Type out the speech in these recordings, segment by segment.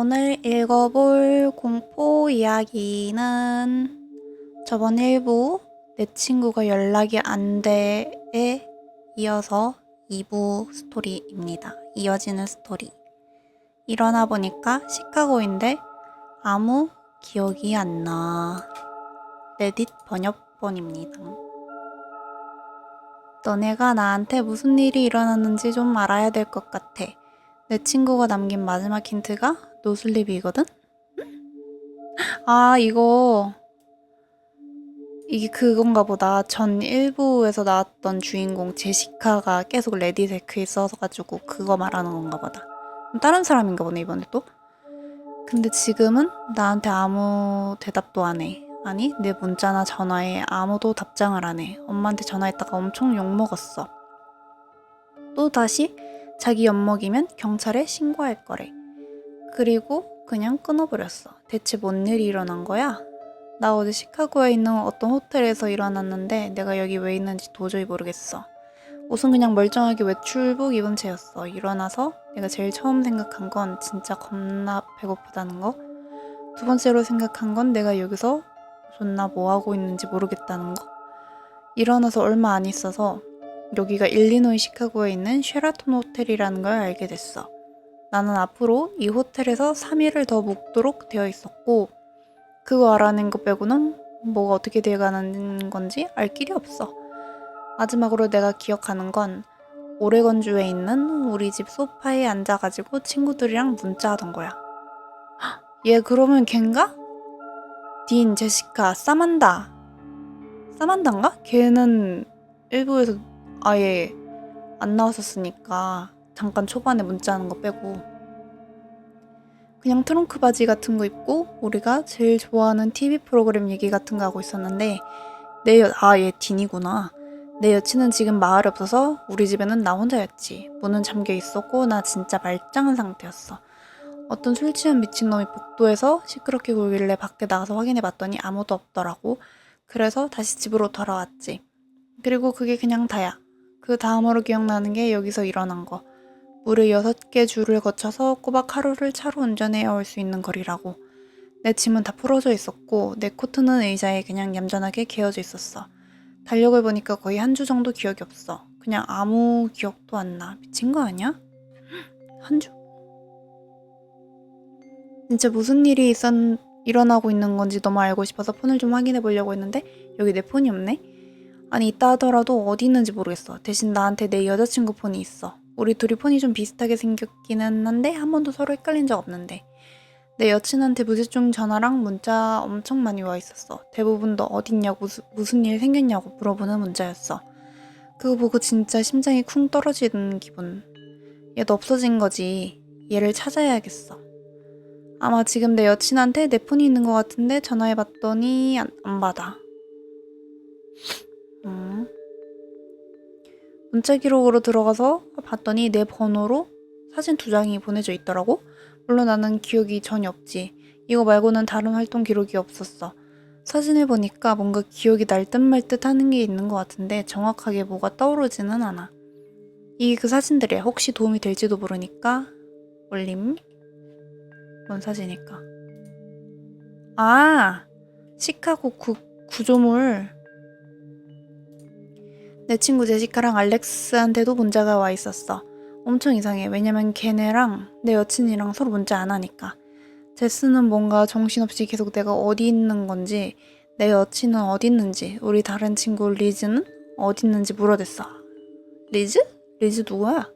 오늘 읽어볼 공포 이야기는 저번 1부 내 친구가 연락이 안 돼에 이어서 2부 스토리입니다. 이어지는 스토리. 일어나 보니까 시카고인데 아무 기억이 안 나. 레딧 번역본입니다. 너네가 나한테 무슨 일이 일어났는지 좀 알아야 될 것 같아. 내 친구가 남긴 마지막 힌트가 노슬립이거든? 아, 이게 그건가 보다. 전 1부에서 나왔던 주인공 제시카가 계속 레딧에 글 써가지고 그거 말하는 건가 보다. 그럼 다른 사람인가 보네, 이번에 또. 근데 지금은 나한테 아무 대답도 안 해. 아니, 내 문자나 전화에 아무도 답장을 안 해. 엄마한테 전화했다가 엄청 욕먹었어. 또 다시 자기 엿먹이면 경찰에 신고할 거래. 그리고 그냥 끊어버렸어. 대체 뭔 일이 일어난 거야? 나 어제 시카고에 있는 어떤 호텔에서 일어났는데 내가 여기 왜 있는지 도저히 모르겠어. 옷은 그냥 멀쩡하게 외출복 입은 채였어. 일어나서 내가 제일 처음 생각한 건 진짜 겁나 배고프다는 거. 두 번째로 생각한 건 내가 여기서 존나 뭐하고 있는지 모르겠다는 거. 일어나서 얼마 안 있어서 여기가 일리노이 시카고에 있는 쉐라톤 호텔이라는 걸 알게 됐어. 나는 앞으로 이 호텔에서 3일을 더 묵도록 되어 있었고 그거 알아낸 것 빼고는 뭐가 어떻게 돼가는 건지 알 길이 없어. 마지막으로 내가 기억하는 건 오레건주에 있는 우리 집 소파에 앉아가지고 친구들이랑 문자하던 거야. 얘 그러면 걘가? 딘, 제시카, 사만다. 사만다인가? 걔는 일부에서 아예 안 나왔었으니까 잠깐 초반에 문자하는 거 빼고 그냥 트렁크 바지 같은 거 입고 우리가 제일 좋아하는 TV 프로그램 얘기 같은 거 하고 있었는데 얘 딘이구나. 내 여친은 지금 마을에 없어서 우리 집에는 나 혼자였지. 문은 잠겨 있었고 나 진짜 말짱한 상태였어. 어떤 술 취한 미친놈이 복도에서 시끄럽게 굴길래 밖에 나가서 확인해봤더니 아무도 없더라고. 그래서 다시 집으로 돌아왔지. 그리고 그게 그냥 다야. 그 다음으로 기억나는 게 여기서 일어난 거. 무려 6개 줄을 거쳐서 꼬박 하루를 차로 운전해야 올 수 있는 거리라고. 내 짐은 다 풀어져 있었고 내 코트는 의자에 그냥 얌전하게 개어져 있었어. 달력을 보니까 거의 한 주 정도 기억이 없어. 그냥 아무 기억도 안 나. 미친 거 아니야? 한 주? 진짜 무슨 일이 일어나고 있는 건지 너무 알고 싶어서 폰을 좀 확인해 보려고 했는데 여기 내 폰이 없네? 아니 있다 하더라도 어디 있는지 모르겠어. 대신 나한테 내 여자친구 폰이 있어. 우리 둘이 폰이 좀 비슷하게 생겼기는 한데 한 번도 서로 헷갈린 적 없는데 내 여친한테 무집중 전화랑 문자 엄청 많이 와 있었어. 대부분 너 어딨냐고 무슨 일 생겼냐고 물어보는 문자였어. 그거 보고 진짜 심장이 쿵 떨어지는 기분. 얘도 없어진 거지. 얘를 찾아야겠어. 아마 지금 내 여친한테 내 폰이 있는 것 같은데 전화해봤더니 안 받아. 문자 기록으로 들어가서 봤더니 내 번호로 사진 2장이 보내져 있더라고. 물론 나는 기억이 전혀 없지. 이거 말고는 다른 활동 기록이 없었어. 사진을 보니까 뭔가 기억이 날 듯 말 듯 하는 게 있는 것 같은데 정확하게 뭐가 떠오르지는 않아. 이게 그 사진들이야. 혹시 도움이 될지도 모르니까 올림. 뭔 사진일까? 아! 시카고 구조물. 내 친구 제시카랑 알렉스한테도 문자가 와 있었어. 엄청 이상해. 왜냐면 걔네랑 내 여친이랑 서로 문자 안 하니까. 제스는 뭔가 정신없이 계속 내가 어디 있는 건지, 내 여친은 어디 있는지, 우리 다른 친구 리즈는 어디 있는지 물어댔어. 리즈? 리즈 누구야?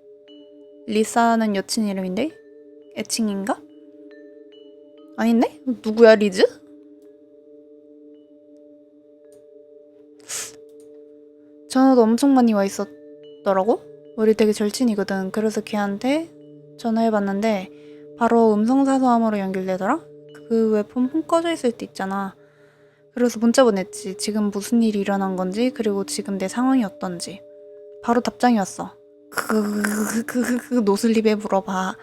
리사는 여친 이름인데? 애칭인가? 아닌데? 누구야 리즈? 전화도 엄청 많이 와 있었더라고? 우리 되게 절친이거든. 그래서 걔한테 전화해봤는데 바로 음성사서함으로 연결되더라? 그 왜 폰 꺼져 있을 때 있잖아. 그래서 문자 보냈지. 지금 무슨 일이 일어난 건지 그리고 지금 내 상황이 어떤지. 바로 답장이 왔어. 노슬립에 물어봐.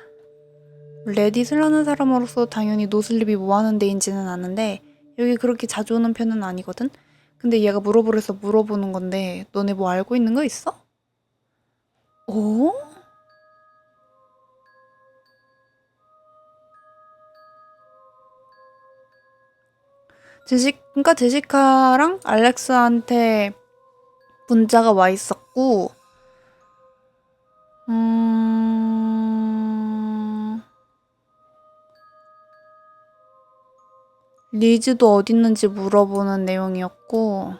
레딧을 하는 사람으로서 당연히 노슬립이 뭐 하는 데인지는 아는데 여기 그렇게 자주 오는 편은 아니거든? 근데 얘가 물어보래서 물어보는 건데 너네 뭐 알고 있는 거 있어? 오? 그러니까 제시카랑 알렉스한테 문자가 와 있었고, 리즈도 어디 있는지 물어보는 내용이었고,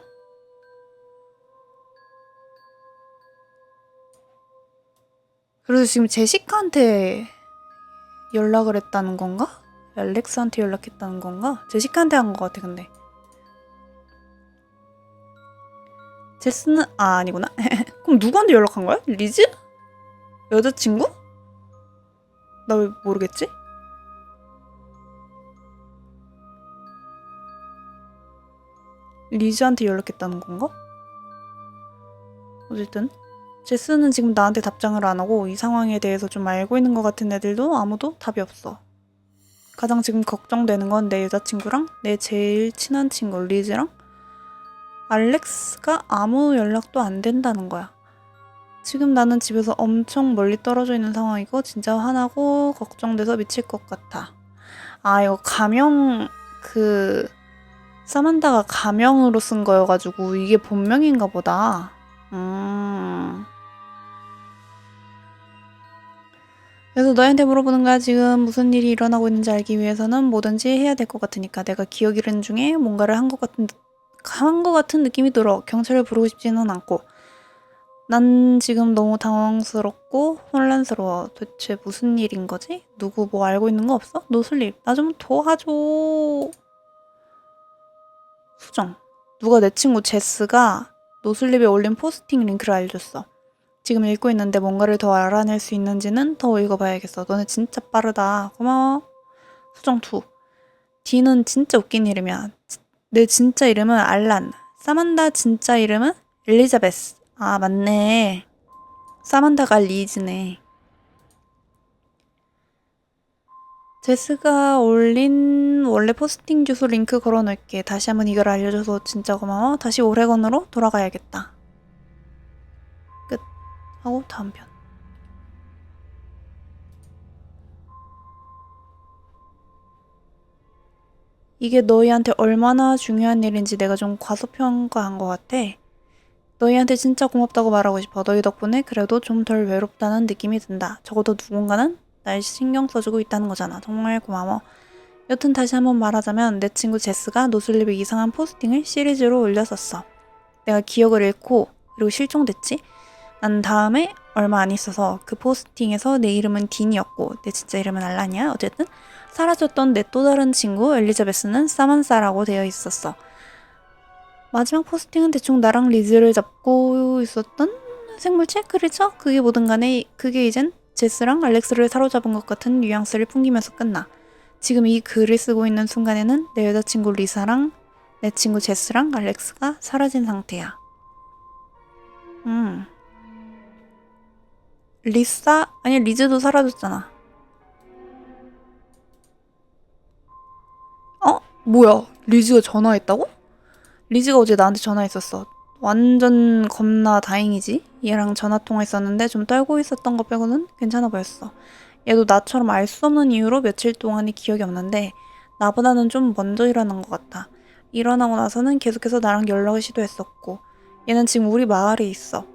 그래서 지금 제시카한테 연락을 했다는 건가? 알렉스한테 연락했다는 건가? 제시카한테 한 것 같아, 근데. 제스는, 아니구나. 그럼 누구한테 연락한 거야? 리즈? 여자친구? 나 왜 모르겠지? 리즈한테 연락했다는 건가? 어쨌든 제스는 지금 나한테 답장을 안 하고 이 상황에 대해서 좀 알고 있는 것 같은 애들도 아무도 답이 없어. 가장 지금 걱정되는 건 내 여자친구랑 내 제일 친한 친구 리즈랑 알렉스가 아무 연락도 안 된다는 거야. 지금 나는 집에서 엄청 멀리 떨어져 있는 상황이고 진짜 화나고 걱정돼서 미칠 것 같아. 아, 이거 가명 사만다가 가명으로 쓴 거여가지고 이게 본명인가 보다. 그래서 너한테 물어보는 거야. 지금 무슨 일이 일어나고 있는지 알기 위해서는 뭐든지 해야 될 것 같으니까. 내가 기억 잃은 중에 뭔가를 한 것 같은 느낌이 들어. 경찰을 부르고 싶지는 않고. 난 지금 너무 당황스럽고 혼란스러워. 대체 무슨 일인 거지? 누구 뭐 알고 있는 거 없어? 노슬립, 나 좀 도와줘. 수정, 누가 내 친구 제스가 노슬립에 올린 포스팅 링크를 알려줬어. 지금 읽고 있는데 뭔가를 더 알아낼 수 있는지는 더 읽어봐야겠어. 너네 진짜 빠르다. 고마워. 수정 2. D는 진짜 웃긴 이름이야. 내 진짜 이름은 알란. 사만다 진짜 이름은 엘리자베스. 아, 맞네. 사만다가 리즈네. 제스가 올린 원래 포스팅 주소 링크 걸어놓을게. 다시 한번 이걸 알려줘서 진짜 고마워. 다시 오레건으로 돌아가야겠다. 끝. 하고 다음 편. 이게 너희한테 얼마나 중요한 일인지 내가 좀 과소평가한 것 같아. 너희한테 진짜 고맙다고 말하고 싶어. 너희 덕분에 그래도 좀 덜 외롭다는 느낌이 든다. 적어도 누군가는 날 신경 써주고 있다는 거잖아. 정말 고마워. 여튼 다시 한번 말하자면 내 친구 제스가 노슬립의 이상한 포스팅을 시리즈로 올렸었어. 내가 기억을 잃고 그리고 실종됐지? 난 다음에 얼마 안 있어서 그 포스팅에서 내 이름은 딘이었고 내 진짜 이름은 알란이야. 어쨌든 사라졌던 내 또 다른 친구 엘리자베스는 사만사라고 되어 있었어. 마지막 포스팅은 대충 나랑 리즈를 잡고 있었던 생물체? 크리처? 그게 뭐든 간에 그게 이젠 제스랑 알렉스를 사로잡은 것 같은 뉘앙스를 풍기면서 끝나. 지금 이 글을 쓰고 있는 순간에는 내 여자친구 리사랑 내 친구 제스랑 알렉스가 사라진 상태야. 아니 리즈도 사라졌잖아. 뭐야? 리즈가 전화했다고? 리즈가 어제 나한테 전화했었어. 완전 겁나 다행이지. 얘랑 전화 통화했었는데 좀 떨고 있었던 거 빼고는 괜찮아 보였어. 얘도 나처럼 알 수 없는 이유로 며칠 동안이 기억이 없는데 나보다는 좀 먼저 일어난 것 같아. 일어나고 나서는 계속해서 나랑 연락을 시도했었고 얘는 지금 우리 마을에 있어.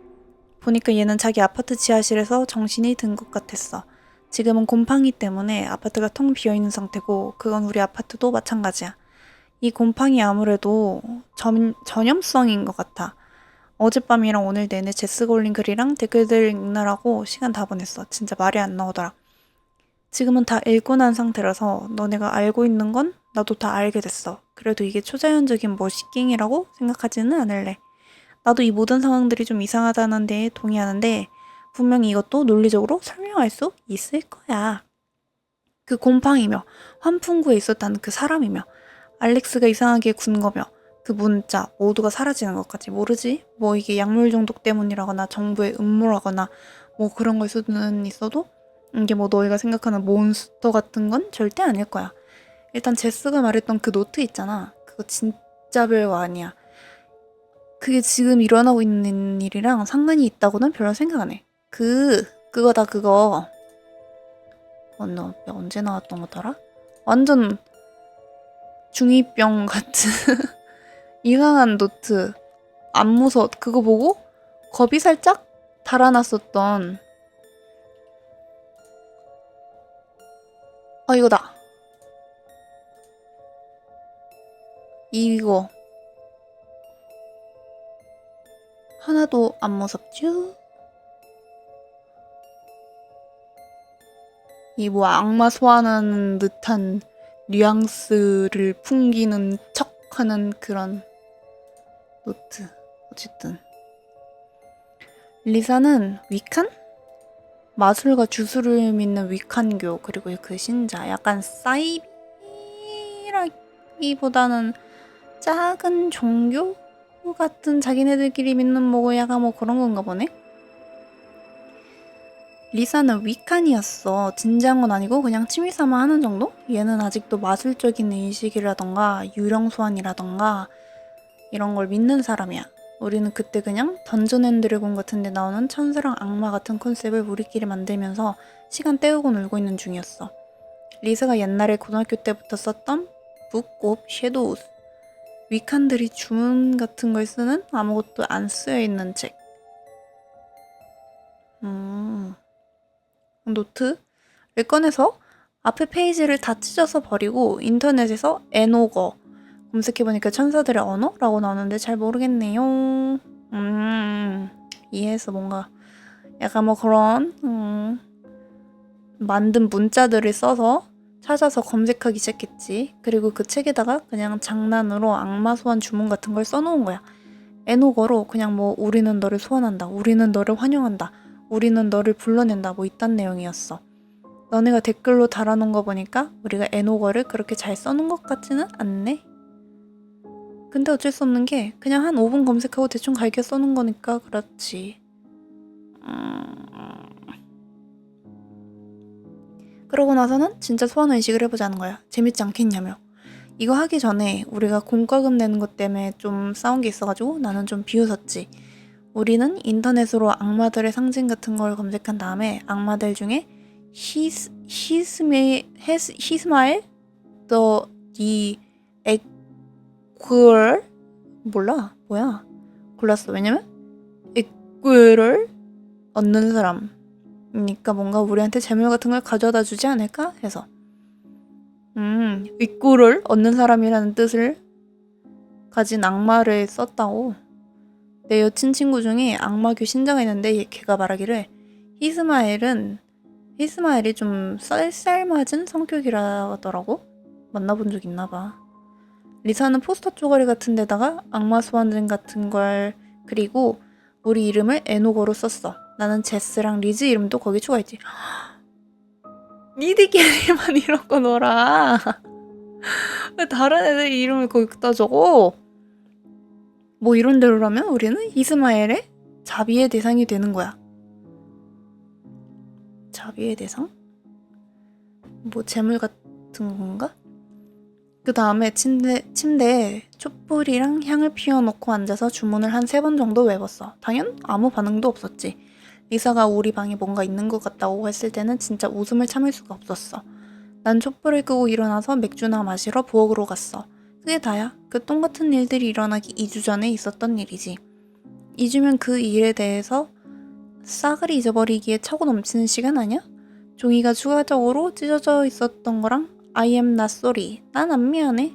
보니까 얘는 자기 아파트 지하실에서 정신이 든 것 같았어. 지금은 곰팡이 때문에 아파트가 텅 비어있는 상태고 그건 우리 아파트도 마찬가지야. 이 곰팡이 아무래도 전염성인 것 같아. 어젯밤이랑 오늘 내내 제스가 올린 글이랑 댓글들 읽느라고 시간 다 보냈어. 진짜 말이 안 나오더라. 지금은 다 읽고 난 상태라서 너네가 알고 있는 건 나도 다 알게 됐어. 그래도 이게 초자연적인 머시깅이라고 생각하지는 않을래. 나도 이 모든 상황들이 좀 이상하다는 데에 동의하는데 분명히 이것도 논리적으로 설명할 수 있을 거야. 그 곰팡이며 환풍구에 있었다는 그 사람이며 알렉스가 이상하게 군 거며 그 문자 모두가 사라지는 것까지 모르지? 뭐 이게 약물 중독 때문이라거나 정부의 음모라거나 뭐 그런 걸 수는 있어도 이게 뭐 너희가 생각하는 몬스터 같은 건 절대 아닐 거야. 일단 제스가 말했던 그 노트 있잖아. 그거 진짜 별거 아니야. 그게 지금 일어나고 있는 일이랑 상관이 있다고는 별로 생각 안 해. 그거다 그거. 언제 나왔던 거더라? 완전 중2병 같은 이상한 노트. 안 무서워. 그거 보고 겁이 살짝 달아났었던. 이거다. 이거. 하나도 안 무섭죠? 이 뭐 악마 소환하는 듯한 뉘앙스를 풍기는 척하는 그런 노트. 어쨌든 리사는 위칸? 마술과 주술을 믿는 위칸교 그리고 그 신자 약간 사이비라기보다는 작은 종교 같은 자기네들끼리 믿는 뭐고 약간 뭐 그런 건가 보네. 리사는 위칸이었어. 진지한 건 아니고 그냥 취미삼아 하는 정도? 얘는 아직도 마술적인 의식이라던가 유령 소환이라던가 이런 걸 믿는 사람이야. 우리는 그때 그냥 던전 앤 드래곤 같은 데 나오는 천사랑 악마 같은 컨셉을 우리끼리 만들면서 시간 때우고 놀고 있는 중이었어. 리사가 옛날에 고등학교 때부터 썼던 북 오브 섀도우. 위칸들이 주문 같은 걸 쓰는 아무것도 안 쓰여있는 책. 노트를 꺼내서 앞에 페이지를 다 찢어서 버리고 인터넷에서 에노거 검색해보니까 천사들의 언어라고 나오는데 잘 모르겠네요. 이해해서 뭔가 약간 뭐 그런 만든 문자들을 써서 찾아서 검색하기 시작했지. 그리고 그 책에다가 그냥 장난으로 악마 소환 주문 같은 걸 써놓은 거야. 에노거로 그냥 뭐 우리는 너를 소환한다. 우리는 너를 환영한다. 우리는 너를 불러낸다. 뭐 이딴 내용이었어. 너네가 댓글로 달아놓은 거 보니까 우리가 에노거를 그렇게 잘 써놓은 것 같지는 않네. 근데 어쩔 수 없는 게 그냥 한 5분 검색하고 대충 갈게 써놓은 거니까 그렇지. 그러고 나서는 진짜 소환 의식을 해보자는 거야. 재밌지 않겠냐며. 이거 하기 전에 우리가 공과금 내는 것 때문에 좀 싸운 게 있어가지고 나는 좀 비웃었지. 우리는 인터넷으로 악마들의 상징 같은 걸 검색한 다음에 악마들 중에 히스마엘 the 에qu을 몰라 뭐야 골랐어. 왜냐면 에qu를 얻는 사람이니까 뭔가 우리한테 재물 같은 걸 가져다 주지 않을까 해서 에qu를 얻는 사람이라는 뜻을 가진 악마를 썼다고. 내 여친 친구 중에 악마교 신자가 있는데 걔가 말하기를 히스마엘이 좀 쌀쌀맞은 성격이라더라고. 만나본 적 있나봐. 리사는 포스터 쪼가리 같은 데다가 악마 소환전 같은 걸 그리고 우리 이름을 에노거로 썼어. 나는 제스랑 리즈 이름도 거기 추가했지. 니들끼리만 이런 거 놀아. 왜 다른 애들 이름을 거기다 적어? 뭐 이런 대로라면 우리는 이스마엘의 자비의 대상이 되는 거야. 자비의 대상? 뭐 재물 같은 건가? 그 다음에 침대에 촛불이랑 향을 피워놓고 앉아서 주문을 한 3번 정도 외웠어. 당연 아무 반응도 없었지. 리사가 우리 방에 뭔가 있는 것 같다고 했을 때는 진짜 웃음을 참을 수가 없었어. 난 촛불을 끄고 일어나서 맥주나 마시러 부엌으로 갔어. 그게 다야. 그 똥같은 일들이 일어나기 2주 전에 있었던 일이지. 2주면 그 일에 대해서 싹을 잊어버리기에 차고 넘치는 시간 아니야? 종이가 추가적으로 찢어져 있었던 거랑 I am not sorry. 난 안 미안해.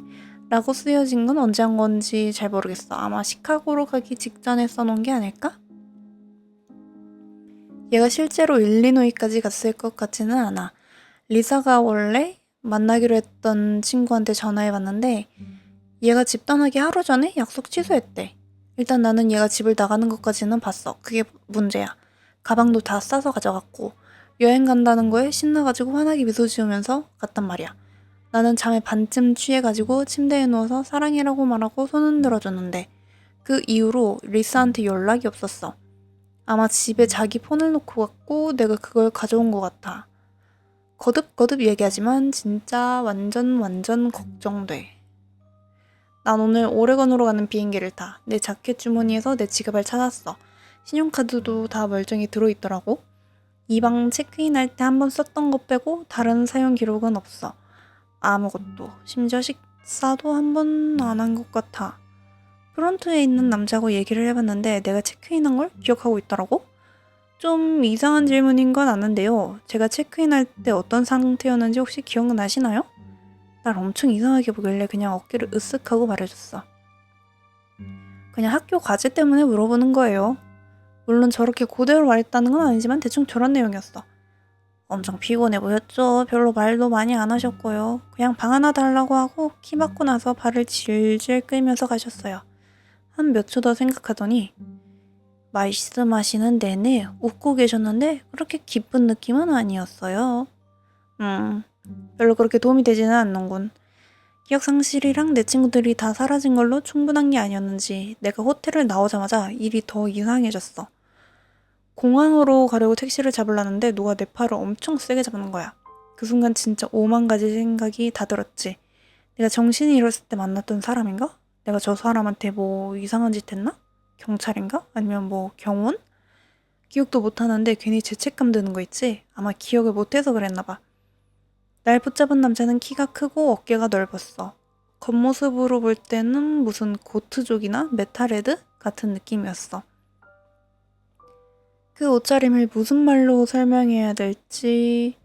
라고 쓰여진 건 언제 한 건지 잘 모르겠어. 아마 시카고로 가기 직전에 써놓은 게 아닐까? 얘가 실제로 일리노이까지 갔을 것 같지는 않아. 리사가 원래 만나기로 했던 친구한테 전화해봤는데 얘가 집 떠나기 하루 전에 약속 취소했대. 일단 나는 얘가 집을 나가는 것까지는 봤어. 그게 문제야. 가방도 다 싸서 가져갔고 여행 간다는 거에 신나가지고 환하게 미소 지으면서 갔단 말이야. 나는 잠에 반쯤 취해가지고 침대에 누워서 사랑해라고 말하고 손 흔들어줬는데 그 이후로 리사한테 연락이 없었어. 아마 집에 자기 폰을 놓고 갔고 내가 그걸 가져온 것 같아. 거듭거듭 얘기하지만 진짜 완전 걱정돼. 난 오늘 오레곤으로 가는 비행기를 타. 내 자켓 주머니에서 내 지갑을 찾았어. 신용카드도 다 멀쩡히 들어있더라고. 이 방 체크인할 때 한번 썼던 것 빼고 다른 사용 기록은 없어. 아무것도. 심지어 싸도 한 번 안 한 것 같아. 프론트에 있는 남자하고 얘기를 해봤는데 내가 체크인한 걸 기억하고 있더라고? 좀 이상한 질문인 건 아는데요. 제가 체크인할 때 어떤 상태였는지 혹시 기억나시나요? 날 엄청 이상하게 보길래 그냥 어깨를 으쓱하고 말해줬어. 그냥 학교 과제 때문에 물어보는 거예요. 물론 저렇게 그대로 말했다는 건 아니지만 대충 저런 내용이었어. 엄청 피곤해 보였죠. 별로 말도 많이 안 하셨고요. 그냥 방 하나 달라고 하고 키 받고 나서 발을 질질 끌면서 가셨어요. 한 몇 초 더 생각하더니 말씀하시는 내내 웃고 계셨는데 그렇게 기쁜 느낌은 아니었어요. 별로 그렇게 도움이 되지는 않는군. 기억 상실이랑 내 친구들이 다 사라진 걸로 충분한 게 아니었는지 내가 호텔을 나오자마자 일이 더 이상해졌어. 공항으로 가려고 택시를 잡으려는데 누가 내 팔을 엄청 세게 잡는 거야. 그 순간 진짜 오만 가지 생각이 다 들었지. 내가 정신이 잃었을 때 만났던 사람인가? 내가 저 사람한테 뭐 이상한 짓 했나? 경찰인가? 아니면 뭐 경호원? 기억도 못하는데 괜히 죄책감 드는 거 있지? 아마 기억을 못해서 그랬나 봐. 날 붙잡은 남자는 키가 크고 어깨가 넓었어. 겉모습으로 볼 때는 무슨 고트족이나 메탈헤드 같은 느낌이었어. 그 옷차림을 무슨 말로 설명해야 될지.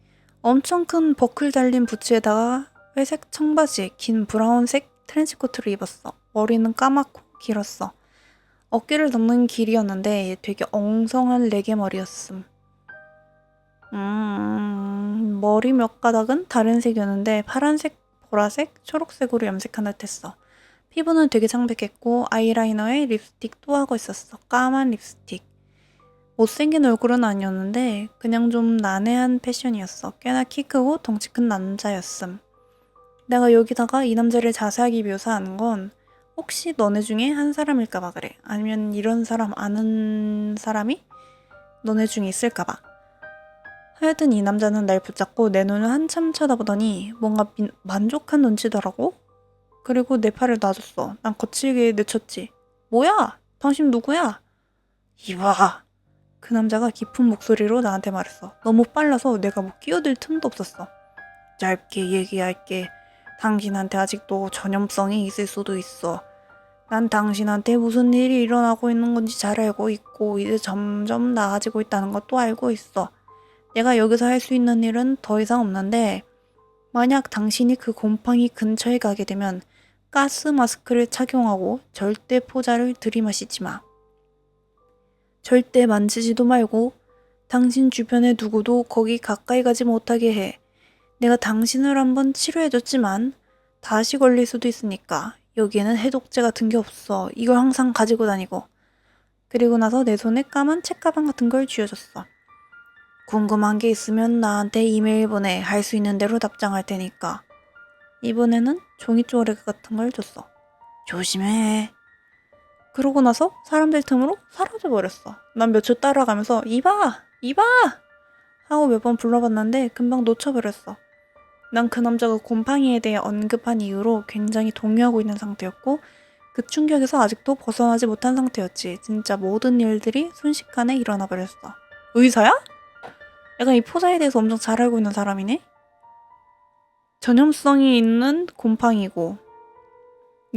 엄청 큰 버클 달린 부츠에다가 회색 청바지에 긴 브라운색 트렌치코트를 입었어. 머리는 까맣고 길었어. 어깨를 넘는 길이었는데 되게 엉성한 레게 머리였음. 머리 몇 가닥은 다른 색이었는데 파란색, 보라색, 초록색으로 염색한 듯했어. 피부는 되게 창백했고 아이라이너에 립스틱도 하고 있었어. 까만 립스틱. 못생긴 얼굴은 아니었는데 그냥 좀 난해한 패션이었어. 꽤나 키 크고 덩치 큰 남자였음. 내가 여기다가 이 남자를 자세하게 묘사하는 건 혹시 너네 중에 한 사람일까봐 그래. 아니면 이런 사람 아는 사람이 너네 중에 있을까봐. 하여튼 이 남자는 날 붙잡고 내 눈을 한참 쳐다보더니 뭔가 만족한 눈치더라고. 그리고 내 팔을 놔줬어. 난 거칠게 내쳤지. 뭐야? 당신 누구야? 이봐. 그 남자가 깊은 목소리로 나한테 말했어. 너무 빨라서 내가 뭐 끼어들 틈도 없었어. 짧게 얘기할게. 당신한테 아직도 전염성이 있을 수도 있어. 난 당신한테 무슨 일이 일어나고 있는 건지 잘 알고 있고 이제 점점 나아지고 있다는 것도 알고 있어. 내가 여기서 할 수 있는 일은 더 이상 없는데 만약 당신이 그 곰팡이 근처에 가게 되면 가스 마스크를 착용하고 절대 포자를 들이마시지 마. 절대 만지지도 말고 당신 주변에 누구도 거기 가까이 가지 못하게 해. 내가 당신을 한번 치료해줬지만 다시 걸릴 수도 있으니까 여기에는 해독제 같은 게 없어. 이걸 항상 가지고 다니고. 그리고 나서 내 손에 까만 책가방 같은 걸 쥐어줬어. 궁금한 게 있으면 나한테 이메일 보내. 할 수 있는 대로 답장할 테니까. 이번에는 종이 쪼레기 같은 걸 줬어. 조심해. 그러고 나서 사람들 틈으로 사라져버렸어. 난 몇 초 따라가면서 이봐! 이봐! 하고 몇 번 불러봤는데 금방 놓쳐버렸어. 난 그 남자가 곰팡이에 대해 언급한 이후로 굉장히 동요하고 있는 상태였고 그 충격에서 아직도 벗어나지 못한 상태였지. 진짜 모든 일들이 순식간에 일어나 버렸어. 의사야? 약간 이 포자에 대해서 엄청 잘 알고 있는 사람이네? 전염성이 있는 곰팡이고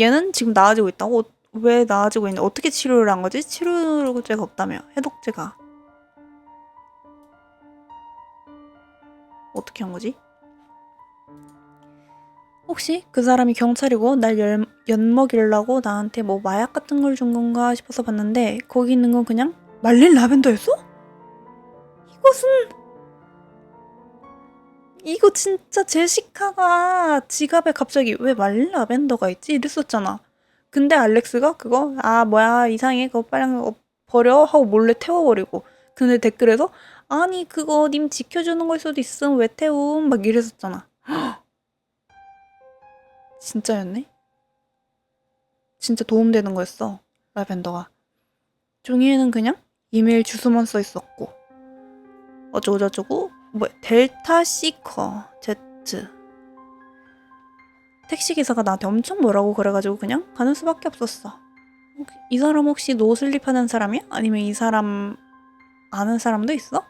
얘는 지금 나아지고 있다고? 왜 나아지고 있는데 어떻게 치료를 한 거지? 치료제가 없다며. 해독제가. 어떻게 한 거지? 혹시 그 사람이 경찰이고 날 엿먹이려고 나한테 뭐 마약 같은 걸 준 건가 싶어서 봤는데 거기 있는 건 그냥 말린 라벤더였어? 이것은 이거 진짜 제시카가 지갑에 갑자기 왜 말린 라벤더가 있지? 이랬었잖아. 근데 알렉스가 그거 뭐야 이상해 그거 빨리 버려 하고 몰래 태워버리고 근데 댓글에서 아니 그거 님 지켜주는 걸 수도 있음 왜 태움 막 이랬었잖아. 진짜였네? 진짜 도움되는 거였어 라벤더가. 종이에는 그냥 이메일 주소만 써 있었고 어쩌고저쩌고 뭐 델타 시커 Z 택시기사가 나한테 엄청 뭐라고 그래가지고 그냥 가는 수밖에 없었어. 이 사람 혹시 노슬립 하는 사람이야? 아니면 이 사람 아는 사람도 있어?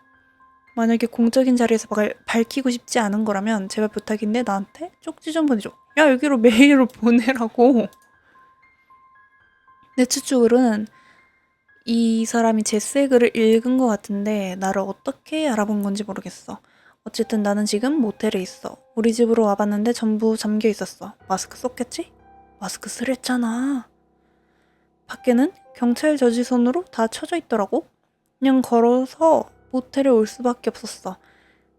만약에 공적인 자리에서 밝히고 싶지 않은 거라면 제발 부탁인데 나한테 쪽지 좀 보내줘. 야, 여기로 메일을 보내라고. 내 추측으로는 이 사람이 제스의 글을 읽은 것 같은데 나를 어떻게 알아본 건지 모르겠어. 어쨌든 나는 지금 모텔에 있어. 우리 집으로 와봤는데 전부 잠겨 있었어. 마스크 썼겠지? 마스크 쓰랬잖아. 밖에는 경찰 저지선으로 다 쳐져 있더라고. 그냥 걸어서 모텔에 올 수밖에 없었어.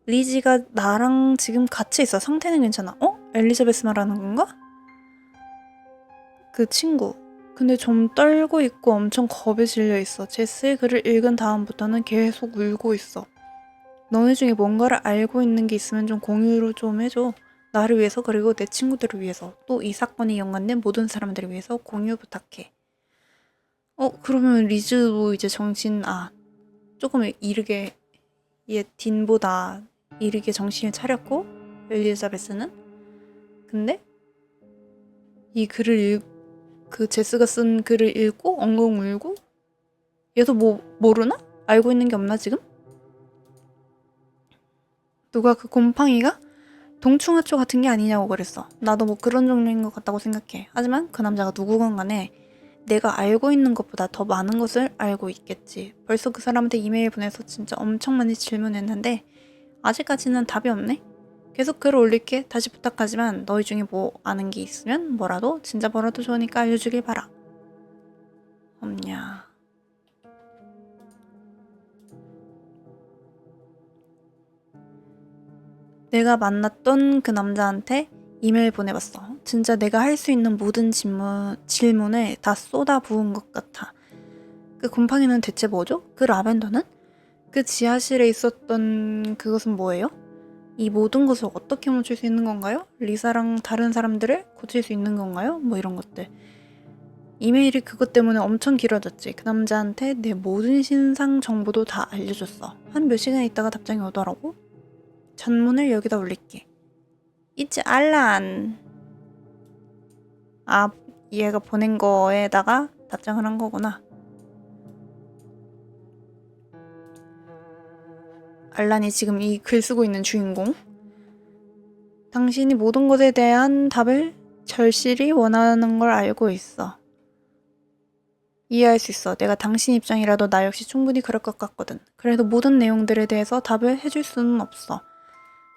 리지가 나랑 지금 같이 있어. 상태는 괜찮아. 엘리자베스 말하는 건가? 그 친구. 근데 좀 떨고 있고 엄청 겁에 질려 있어. 제스의 글을 읽은 다음부터는 계속 울고 있어. 너네 중에 뭔가를 알고 있는 게 있으면 좀 공유를 좀 해줘. 나를 위해서 그리고 내 친구들을 위해서 또 이 사건에 연관된 모든 사람들을 위해서 공유 부탁해. 그러면 리즈도 이제 조금 이르게 얘 딘보다 이르게 정신을 차렸고 엘리자베스는 근데 이 그 제스가 쓴 글을 읽고 엉엉 울고 얘도 뭐 모르나? 알고 있는 게 없나 지금? 누가 그 곰팡이가 동충하초 같은 게 아니냐고 그랬어. 나도 뭐 그런 종류인 것 같다고 생각해. 하지만 그 남자가 누구건 간에 내가 알고 있는 것보다 더 많은 것을 알고 있겠지. 벌써 그 사람한테 이메일 보내서 진짜 엄청 많이 질문했는데 아직까지는 답이 없네. 계속 글을 올릴게. 다시 부탁하지만 너희 중에 뭐 아는 게 있으면 뭐라도 진짜 뭐라도 좋으니까 알려주길 바라. 없냐. 내가 만났던 그 남자한테 이메일 보내봤어. 진짜 내가 할 수 있는 모든 질문을 다 쏟아부은 것 같아. 그 곰팡이는 대체 뭐죠? 그 라벤더는? 그 지하실에 있었던 그것은 뭐예요? 이 모든 것을 어떻게 멈출 수 있는 건가요? 리사랑 다른 사람들을 고칠 수 있는 건가요? 뭐 이런 것들. 이메일이 그것 때문에 엄청 길어졌지. 그 남자한테 내 모든 신상 정보도 다 알려줬어. 한 몇 시간 있다가 답장이 오더라고. 전문을 여기다 올릴게. 이츠 알란. 아, 얘가 보낸 거에다가 답장을 한 거구나. 알란이 지금 이 글 쓰고 있는 주인공. 당신이 모든 것에 대한 답을 절실히 원하는 걸 알고 있어. 이해할 수 있어. 내가 당신 입장이라도 나 역시 충분히 그럴 것 같거든. 그래도 모든 내용들에 대해서 답을 해줄 수는 없어.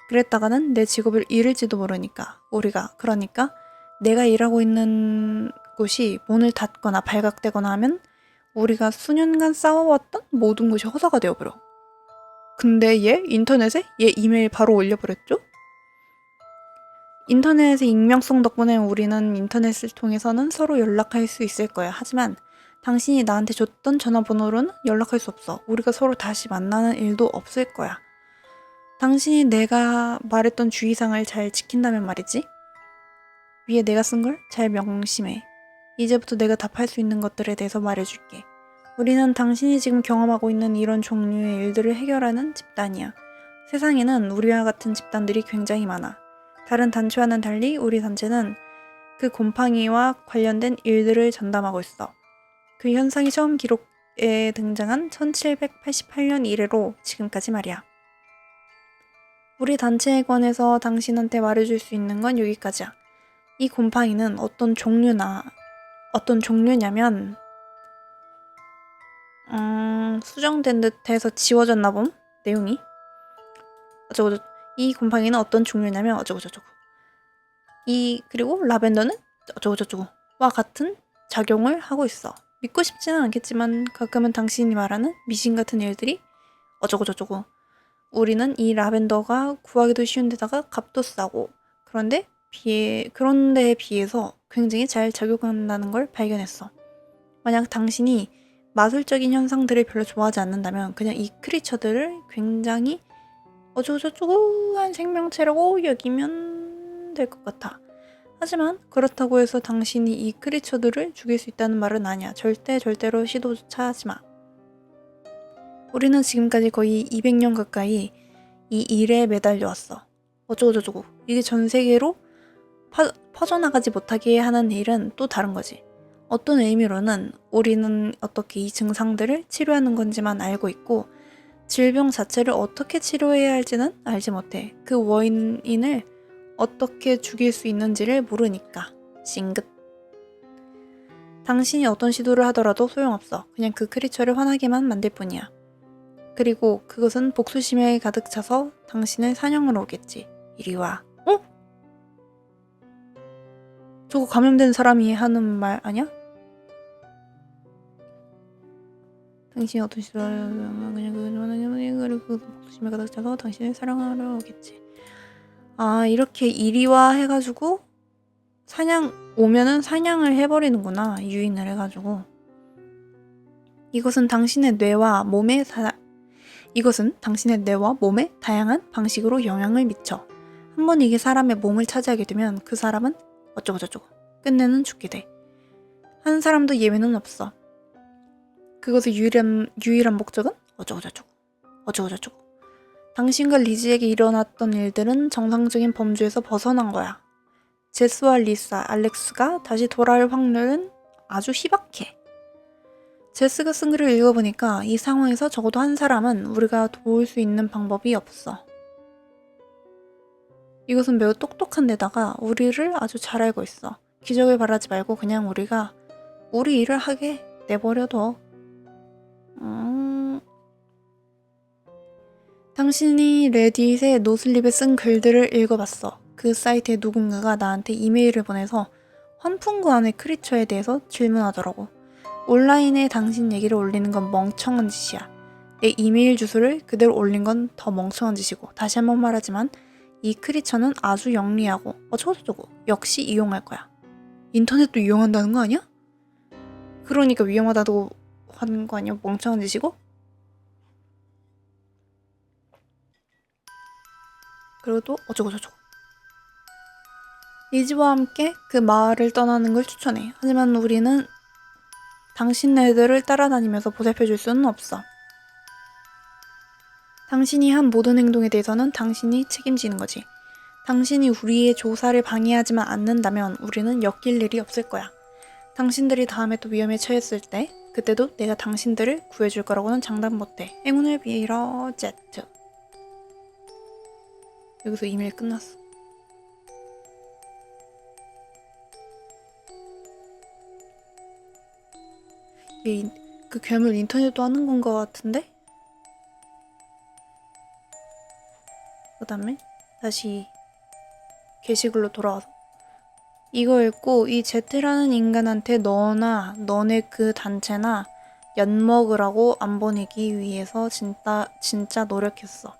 그랬다가는 내 직업을 잃을지도 모르니까. 그러니까 내가 일하고 있는 곳이 문을 닫거나 발각되거나 하면 우리가 수년간 쌓아왔던 모든 것이 허사가 되어버려. 근데 얘 인터넷에 얘 이메일 바로 올려버렸죠? 인터넷의 익명성 덕분에 우리는 인터넷을 통해서는 서로 연락할 수 있을 거야. 하지만 당신이 나한테 줬던 전화번호로는 연락할 수 없어. 우리가 서로 다시 만나는 일도 없을 거야. 당신이 내가 말했던 주의사항을 잘 지킨다면 말이지. 위에 내가 쓴 걸 잘 명심해. 이제부터 내가 답할 수 있는 것들에 대해서 말해줄게. 우리는 당신이 지금 경험하고 있는 이런 종류의 일들을 해결하는 집단이야. 세상에는 우리와 같은 집단들이 굉장히 많아. 다른 단체와는 달리 우리 단체는 그 곰팡이와 관련된 일들을 전담하고 있어. 그 현상이 처음 기록에 등장한 1788년 이래로 지금까지 말이야. 우리 단체에 관해서 당신한테 말해줄 수 있는 건 여기까지야. 이 곰팡이는 어떤 종류냐면 수정된 듯해서 지워졌나 봄? 내용이 이 곰팡이는 어떤 종류냐면 어쩌고저쩌고 그리고 라벤더는 어쩌고저쩌고와 같은 작용을 하고 있어. 믿고 싶지는 않겠지만 가끔은 당신이 말하는 미신 같은 일들이 어쩌고저쩌고 우리는 이 라벤더가 구하기도 쉬운 데다가 값도 싸고 그런데 그런데에 비해서 굉장히 잘 작용한다는 걸 발견했어. 만약 당신이 마술적인 현상들을 별로 좋아하지 않는다면 그냥 이 크리처들을 굉장히 어쩌고저쩌고한 생명체라고 여기면 될 것 같아. 하지만 그렇다고 해서 당신이 이 크리처들을 죽일 수 있다는 말은 아니야. 절대로 시도조차 하지 마. 우리는 지금까지 거의 200년 가까이 이 일에 매달려 왔어. 어쩌고저쩌고. 이게 전 세계로 퍼져나가지 못하게 하는 일은 또 다른 거지. 어떤 의미로는 우리는 어떻게 이 증상들을 치료하는 건지만 알고 있고 질병 자체를 어떻게 치료해야 할지는 알지 못해. 그 원인을 어떻게 죽일 수 있는지를 모르니까. 징긋. 당신이 어떤 시도를 하더라도 소용없어. 그냥 그 크리처를 화나게만 만들 뿐이야. 그리고 그것은 복수심에 가득 차서 당신을 사냥하러 오겠지. 이리 와. 어? 저거 감염된 사람이 하는 말 아니야? 당신이 어떤 시도를 하더라도 그냥 그리고 복수심에 가득 차서 당신을 사냥하러 오겠지. 아, 이렇게 이리 와 해가지고 사냥 오면은 사냥을 해버리는구나. 유인을 해가지고. 이것은 당신의 뇌와 몸에 다양한 방식으로 영향을 미쳐. 한번 이게 사람의 몸을 차지하게 되면 그 사람은 어쩌고저쩌고 끝내는 죽게 돼. 한 사람도 예외는 없어. 그것의 유일한 목적은 어쩌고저쩌고. 당신과 리즈에게 일어났던 일들은 정상적인 범주에서 벗어난 거야. 제스와 리사, 알렉스가 다시 돌아올 확률은 아주 희박해. 제스가 쓴 글을 읽어보니까 이 상황에서 적어도 한 사람은 우리가 도울 수 있는 방법이 없어. 이것은 매우 똑똑한 데다가 우리를 아주 잘 알고 있어. 기적을 바라지 말고 그냥 우리가 우리 일을 하게 내버려둬. 당신이 레딧에 노슬립에 쓴 글들을 읽어봤어. 그 사이트에 누군가가 나한테 이메일을 보내서 환풍구 안의 크리처에 대해서 질문하더라고. 온라인에 당신 얘기를 올리는 건 멍청한 짓이야. 내 이메일 주소를 그대로 올린 건 더 멍청한 짓이고, 다시 한번 말하지만 이 크리처는 아주 영리하고 어쩌고저쩌고 역시 이용할 거야. 인터넷도 이용한다는 거 아니야? 그러니까 위험하다고 하는 거 아니야? 멍청한 짓이고? 그리고 또 어쩌고저쩌고. 리즈와 함께 그 마을을 떠나는 걸 추천해. 하지만 우리는 당신네들을 따라다니면서 보살펴줄 수는 없어. 당신이 한 모든 행동에 대해서는 당신이 책임지는 거지. 당신이 우리의 조사를 방해하지만 않는다면 우리는 엮일 일이 없을 거야. 당신들이 다음에 또 위험에 처했을 때 그때도 내가 당신들을 구해줄 거라고는 장담 못해. 행운을 빌어, 제트. 여기서 이메일 끝났어. 그 괴물 인터넷도 하는 건가 같은데? 그 다음에 다시 게시글로 돌아와서 이거 읽고 이 제트라는 인간한테 너나 너네 그 단체나 엿먹으라고 안 보내기 위해서 진짜 노력했어.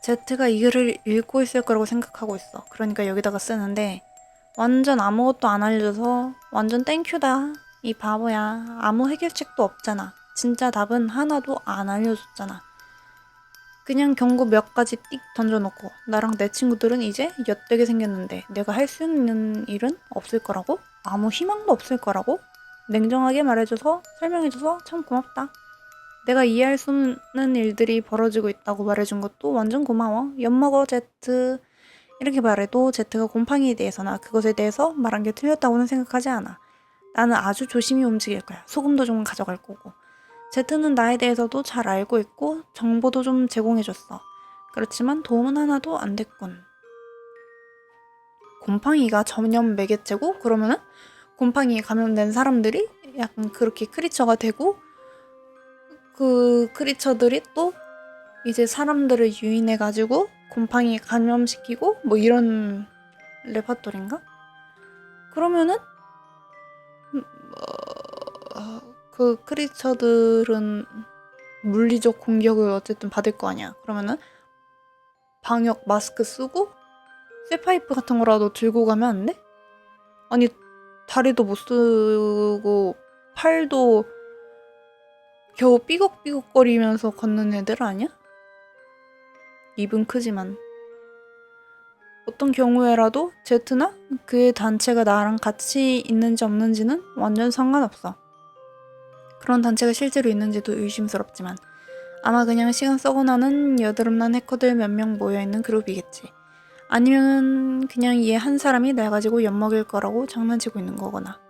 제트가 이 글을 읽고 있을 거라고 생각하고 있어. 그러니까 여기다가 쓰는데 완전 아무것도 안 알려줘서 완전 땡큐다. 이 바보야. 아무 해결책도 없잖아. 진짜 답은 하나도 안 알려줬잖아. 그냥 경고 몇 가지 띡 던져놓고 나랑 내 친구들은 이제 엿되게 생겼는데 내가 할 수 있는 일은 없을 거라고? 아무 희망도 없을 거라고? 냉정하게 말해줘서 설명해줘서 참 고맙다. 내가 이해할 수 없는 일들이 벌어지고 있다고 말해준 것도 완전 고마워. 엿먹어 제트. 이렇게 말해도 제트가 곰팡이에 대해서나 그것에 대해서 말한 게 틀렸다고는 생각하지 않아. 나는 아주 조심히 움직일 거야. 소금도 좀 가져갈 거고. 제트는 나에 대해서도 잘 알고 있고 정보도 좀 제공해줬어. 그렇지만 도움은 하나도 안 됐군. 곰팡이가 전염 매개체고 그러면은 곰팡이에 감염된 사람들이 약간 그렇게 크리처가 되고 그 크리처들이 또 이제 사람들을 유인해가지고 곰팡이에 감염시키고 뭐 이런 레파토리인가? 그러면은 그 크리처들은 물리적 공격을 어쨌든 받을 거 아니야. 그러면은 방역 마스크 쓰고 쇠파이프 같은 거라도 들고 가면 안 돼? 아니 다리도 못 쓰고 팔도 겨우 삐걱삐걱거리면서 걷는 애들 아니야? 입은 크지만 어떤 경우에라도 제트나 그의 단체가 나랑 같이 있는지 없는지는 완전 상관없어. 그런 단체가 실제로 있는지도 의심스럽지만 아마 그냥 시간 썩어 나는 여드름난 해커들 몇 명 모여있는 그룹이겠지. 아니면 그냥 얘 한 사람이 날 가지고 엿먹일 거라고 장난치고 있는 거거나.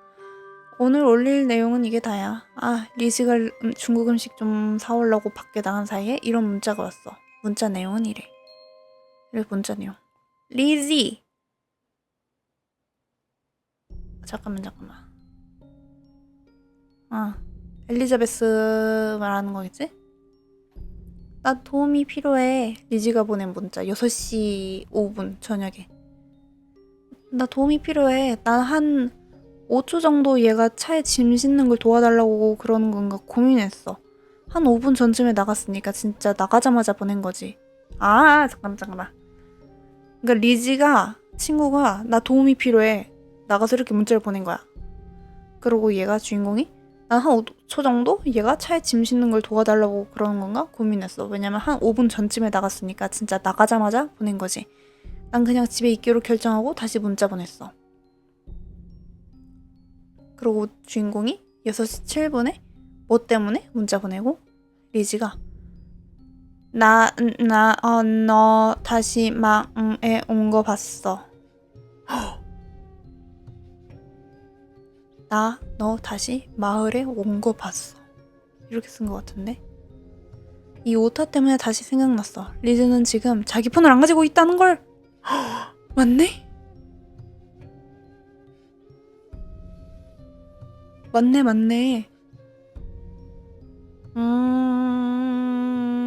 오늘 올릴 내용은 이게 다야. 아, 리즈가 중국 음식 좀 사오려고 밖에 나간 사이에 이런 문자가 왔어. 문자 내용은 이래. 문자 내용. 리지. 잠깐만. 엘리자베스 말하는 거겠지? 나 도움이 필요해. 리지가 보낸 문자. 6시 5분 저녁에. 나 도움이 필요해. 난 한 5초 정도 얘가 차에 짐 싣는 걸 도와달라고 그러는 건가 고민했어. 한 5분 전쯤에 나갔으니까 진짜 나가자마자 보낸 거지. 잠깐만. 그러니까 리지가 친구가 나 도움이 필요해. 나가서 이렇게 문자를 보낸 거야. 그리고 얘가 주인공이 난 한 5초 정도 얘가 차에 짐 싣는 걸 도와달라고 그러는 건가 고민했어. 왜냐면 한 5분 전쯤에 나갔으니까 진짜 나가자마자 보낸 거지. 난 그냥 집에 있기로 결정하고 다시 문자 보냈어. 그리고 주인공이 6시 7분에 뭐 때문에 문자 보내고 리지가 너 다시 마음에 온 거 봤어. 나 너 다시 마을에 온 거 봤어. 이렇게 쓴 것 같은데? 이 오타 때문에 다시 생각났어. 리즈는 지금 자기 폰을 안 가지고 있다는 걸. 맞네? 맞네.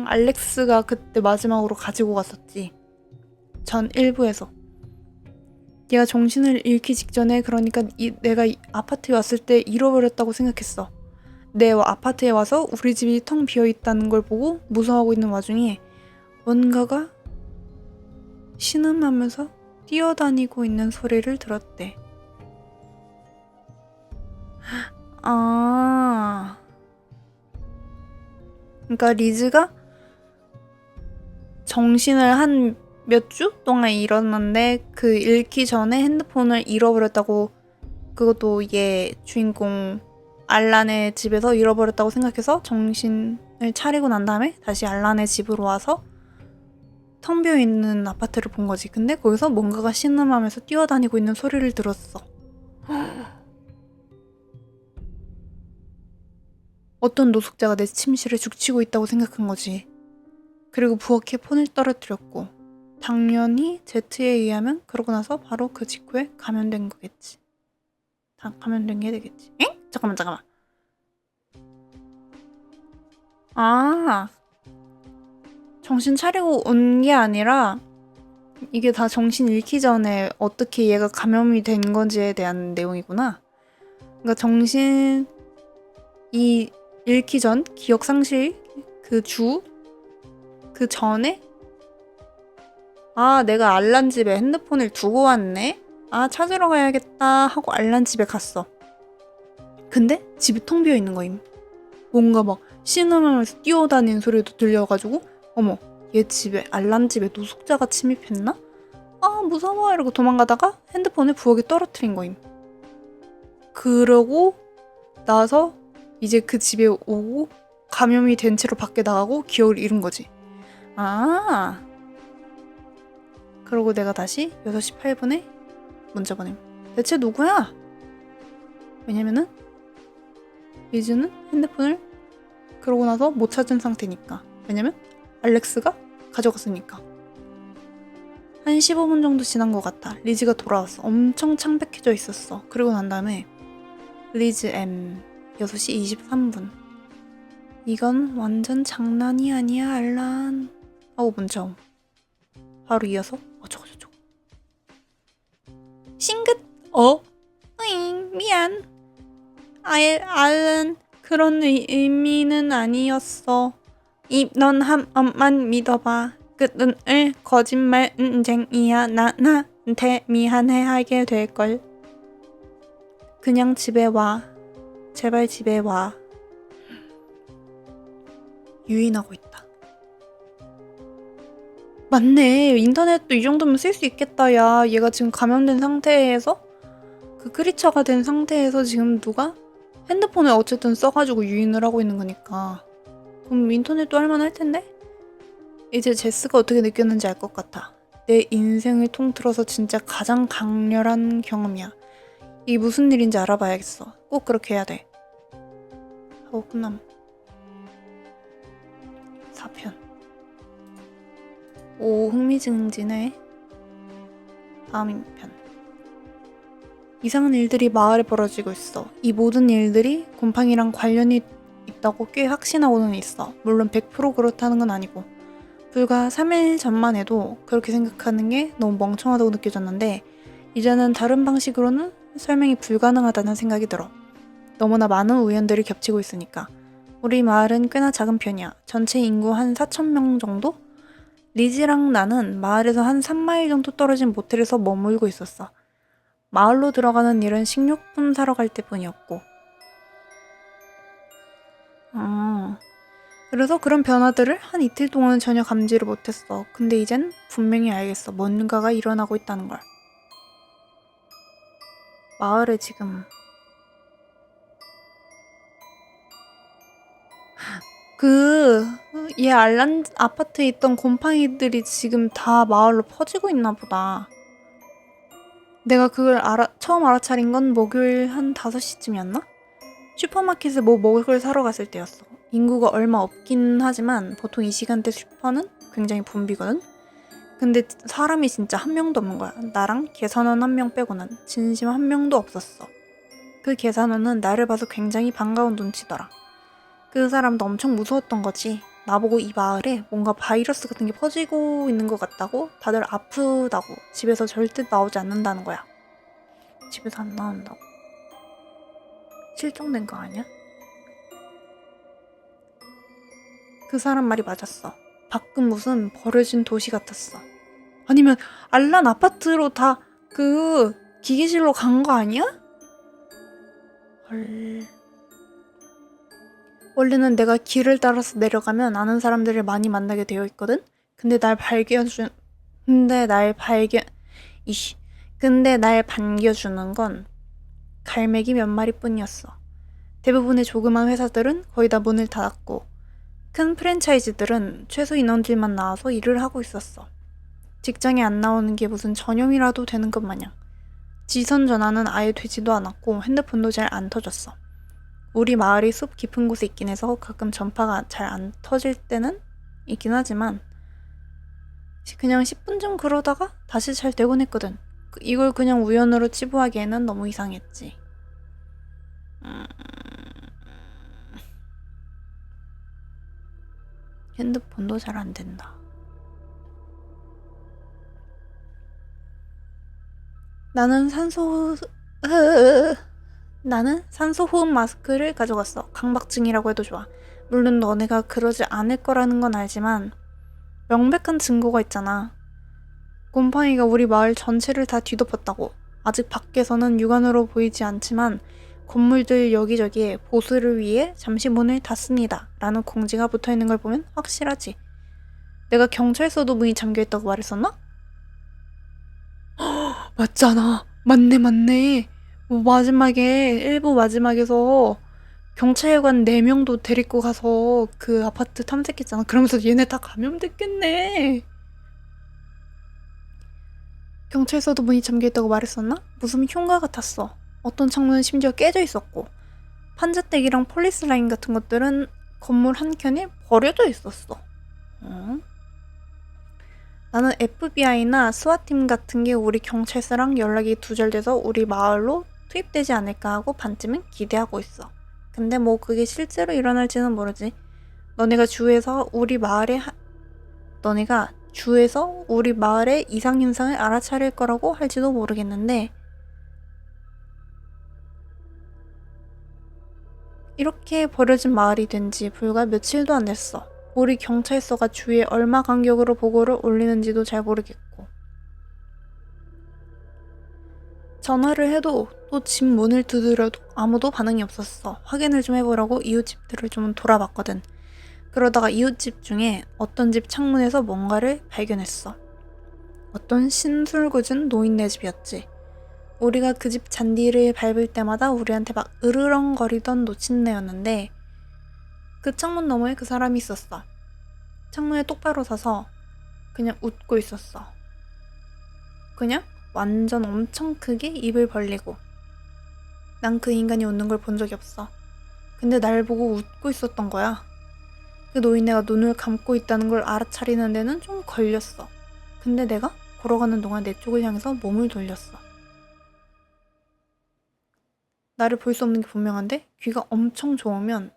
알렉스가 그때 마지막으로 가지고 갔었지. 전 1부에서. 얘가 정신을 잃기 직전에 그러니까 내가 아파트에 왔을 때 잃어버렸다고 생각했어. 내 아파트에 와서 우리 집이 텅 비어있다는 걸 보고 무서워하고 있는 와중에 뭔가가 신음하면서 뛰어다니고 있는 소리를 들었대. 그러니까 리즈가 정신을 한 몇 주 동안 잃었는데 그 잃기 전에 핸드폰을 잃어버렸다고, 그것도 얘 주인공 알란의 집에서 잃어버렸다고 생각해서 정신을 차리고 난 다음에 다시 알란의 집으로 와서 텅 비어있는 아파트를 본 거지. 근데 거기서 뭔가가 신음하면서 뛰어다니고 있는 소리를 들었어. 어떤 노숙자가 내 침실에 죽치고 있다고 생각한 거지. 그리고 부엌에 폰을 떨어뜨렸고 당연히 제트에 의하면 그러고 나서 바로 그 직후에 감염된 거겠지. 다 감염된 게 되겠지. 엥? 잠깐만. 정신 차리고 온 게 아니라 이게 다 정신 잃기 전에 어떻게 얘가 감염이 된 건지에 대한 내용이구나. 그러니까 정신이 잃기 전 기억 상실 그 전에 내가 알란 집에 핸드폰을 두고 왔네? 찾으러 가야겠다 하고 알란 집에 갔어. 근데 집이 텅 비어 있는 거임. 뭔가 막 신음하면서 뛰어다니는 소리도 들려가지고 어머, 얘 집에 알란 집에 노숙자가 침입했나? 무서워 이러고 도망가다가 핸드폰을 부엌에 떨어뜨린 거임. 그러고 나서 이제 그 집에 오고 감염이 된 채로 밖에 나가고 기억을 잃은 거지. 그러고 내가 다시 6시 8분에 문자 보냄. 대체 누구야? 왜냐면은 리즈는 핸드폰을 그러고 나서 못 찾은 상태니까. 왜냐면 알렉스가 가져갔으니까. 한 15분 정도 지난 것 같아. 리즈가 돌아왔어. 엄청 창백해져 있었어. 그리고 난 다음에 리즈 M 6시 23분. 이건 완전 장난이 아니야 알란 하고 문자 옴. 바로 이어서 어쩌고 싱긋 으잉 미안 알란 그런 의미는 아니었어. 넌 한 번만 믿어봐. 끝을 거짓말쟁이야. 나한테 미안해하게 될걸. 그냥 집에 와. 제발 집에 와. 유인하고 있다. 맞네. 인터넷도 이 정도면 쓸 수 있겠다. 야, 얘가 지금 감염된 상태에서 그 크리처가 된 상태에서 지금 누가 핸드폰을 어쨌든 써가지고 유인을 하고 있는 거니까. 그럼 인터넷도 할만할 텐데? 이제 제스가 어떻게 느꼈는지 알 것 같아. 내 인생을 통틀어서 진짜 가장 강렬한 경험이야. 이게 무슨 일인지 알아봐야겠어. 꼭 그렇게 해야 돼. 하고 끝남. 4편. 오, 흥미진진해. 다음 편. 이상한 일들이 마을에 벌어지고 있어. 이 모든 일들이 곰팡이랑 관련이 있다고 꽤 확신하고는 있어. 물론 100% 그렇다는 건 아니고. 불과 3일 전만 해도 그렇게 생각하는 게 너무 멍청하다고 느껴졌는데 이제는 다른 방식으로는 설명이 불가능하다는 생각이 들어. 너무나 많은 우연들이 겹치고 있으니까. 우리 마을은 꽤나 작은 편이야. 전체 인구 한 4,000명 정도? 리지랑 나는 마을에서 한 3마일 정도 떨어진 모텔에서 머물고 있었어. 마을로 들어가는 일은 식료품 사러 갈 때뿐이었고. 그래서 그런 변화들을 한 이틀 동안은 전혀 감지를 못했어. 근데 이젠 분명히 알겠어. 뭔가가 일어나고 있다는 걸. 마을에 지금 얘 알란 아파트에 있던 곰팡이들이 지금 다 마을로 퍼지고 있나 보다. 내가 그걸 처음 알아차린 건 목요일 한 5시쯤이었나? 슈퍼마켓에 뭐 먹을 걸 사러 갔을 때였어. 인구가 얼마 없긴 하지만 보통 이 시간대 슈퍼는 굉장히 붐비거든? 근데 사람이 진짜 한 명도 없는 거야. 나랑 계산원 한 명 빼고는 진심 한 명도 없었어. 그 계산원은 나를 봐서 굉장히 반가운 눈치더라. 그 사람도 엄청 무서웠던 거지. 나보고 이 마을에 뭔가 바이러스 같은 게 퍼지고 있는 것 같다고, 다들 아프다고, 집에서 절대 나오지 않는다는 거야. 집에서 안 나온다고. 실종된 거 아니야? 그 사람 말이 맞았어. 밖은 무슨 버려진 도시 같았어. 아니면 알란 아파트로 다 그 기계실로 간 거 아니야? 헐. 원래는 내가 길을 따라서 내려가면 아는 사람들을 많이 만나게 되어 있거든? 근데 날 반겨주는 건 갈매기 몇 마리뿐이었어. 대부분의 조그만 회사들은 거의 다 문을 닫았고 큰 프랜차이즈들은 최소 인원들만 나와서 일을 하고 있었어. 직장에 안 나오는 게 무슨 전염이라도 되는 것 마냥. 지선 전화는 아예 되지도 않았고 핸드폰도 잘 안 터졌어. 우리 마을이 숲 깊은 곳에 있긴 해서 가끔 전파가 잘 안 터질 때는 있긴 하지만 그냥 10분쯤 그러다가 다시 잘 되곤 했거든. 이걸 그냥 우연으로 치부하기에는 너무 이상했지. 핸드폰도 잘 안 된다. 나는 산소 호흡 마스크를 가져갔어. 강박증이라고 해도 좋아. 물론 너네가 그러지 않을 거라는 건 알지만 명백한 증거가 있잖아. 곰팡이가 우리 마을 전체를 다 뒤덮었다고. 아직 밖에서는 육안으로 보이지 않지만 건물들 여기저기에 보수를 위해 잠시 문을 닫습니다 라는 공지가 붙어있는 걸 보면 확실하지. 내가 경찰서도 문이 잠겨있다고 말했었나? 맞잖아. 맞네. 일부 마지막에서 경찰관 4명도 데리고 가서 그 아파트 탐색했잖아. 그러면서 얘네 다 감염됐겠네. 경찰서도 문이 잠겨있다고 말했었나? 무슨 흉가 같았어. 어떤 창문은 심지어 깨져 있었고 판자떼기랑 폴리스 라인 같은 것들은 건물 한켠에 버려져 있었어. 나는 FBI나 스와팀 같은 게 우리 경찰서랑 연락이 두절돼서 우리 마을로 투입되지 않을까 하고 반쯤은 기대하고 있어. 근데 뭐 그게 실제로 일어날지는 모르지. 너네가 주에서 우리 마을의 이상현상을 알아차릴 거라고 할지도 모르겠는데 이렇게 버려진 마을이 된 지 불과 며칠도 안 됐어. 우리 경찰서가 주에 얼마 간격으로 보고를 올리는지도 잘 모르겠고 전화를 해도 또 집 문을 두드려도 아무도 반응이 없었어. 확인을 좀 해보라고 이웃집들을 좀 돌아봤거든. 그러다가 이웃집 중에 어떤 집 창문에서 뭔가를 발견했어. 어떤 신술궂은 노인네 집이었지. 우리가 그 집 잔디를 밟을 때마다 우리한테 막 으르렁거리던 노친네였는데 그 창문 너머에 그 사람이 있었어. 창문에 똑바로 서서 그냥 웃고 있었어. 그냥 완전 엄청 크게 입을 벌리고. 난 그 인간이 웃는 걸 본 적이 없어. 근데 날 보고 웃고 있었던 거야. 그 노인네가 눈을 감고 있다는 걸 알아차리는 데는 좀 걸렸어. 근데 내가 걸어가는 동안 내 쪽을 향해서 몸을 돌렸어. 나를 볼 수 없는 게 분명한데 귀가 엄청 좋으면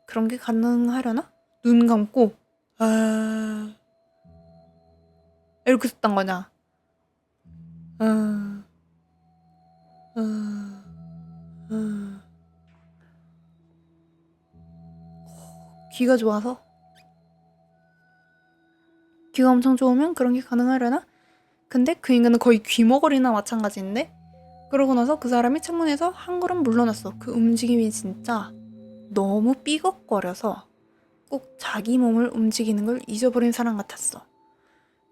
그런 게 가능하려나? 눈 감고 아 이렇게 썼단 거냐? 아, 아, 아. 귀가 좋아서? 귀가 엄청 좋으면 그런 게 가능하려나? 근데 그 인간은 거의 귀머거리나 마찬가지인데? 그러고 나서 그 사람이 창문에서 한 걸음 물러났어. 그 움직임이 진짜 너무 삐걱거려서 꼭 자기 몸을 움직이는 걸 잊어버린 사람 같았어.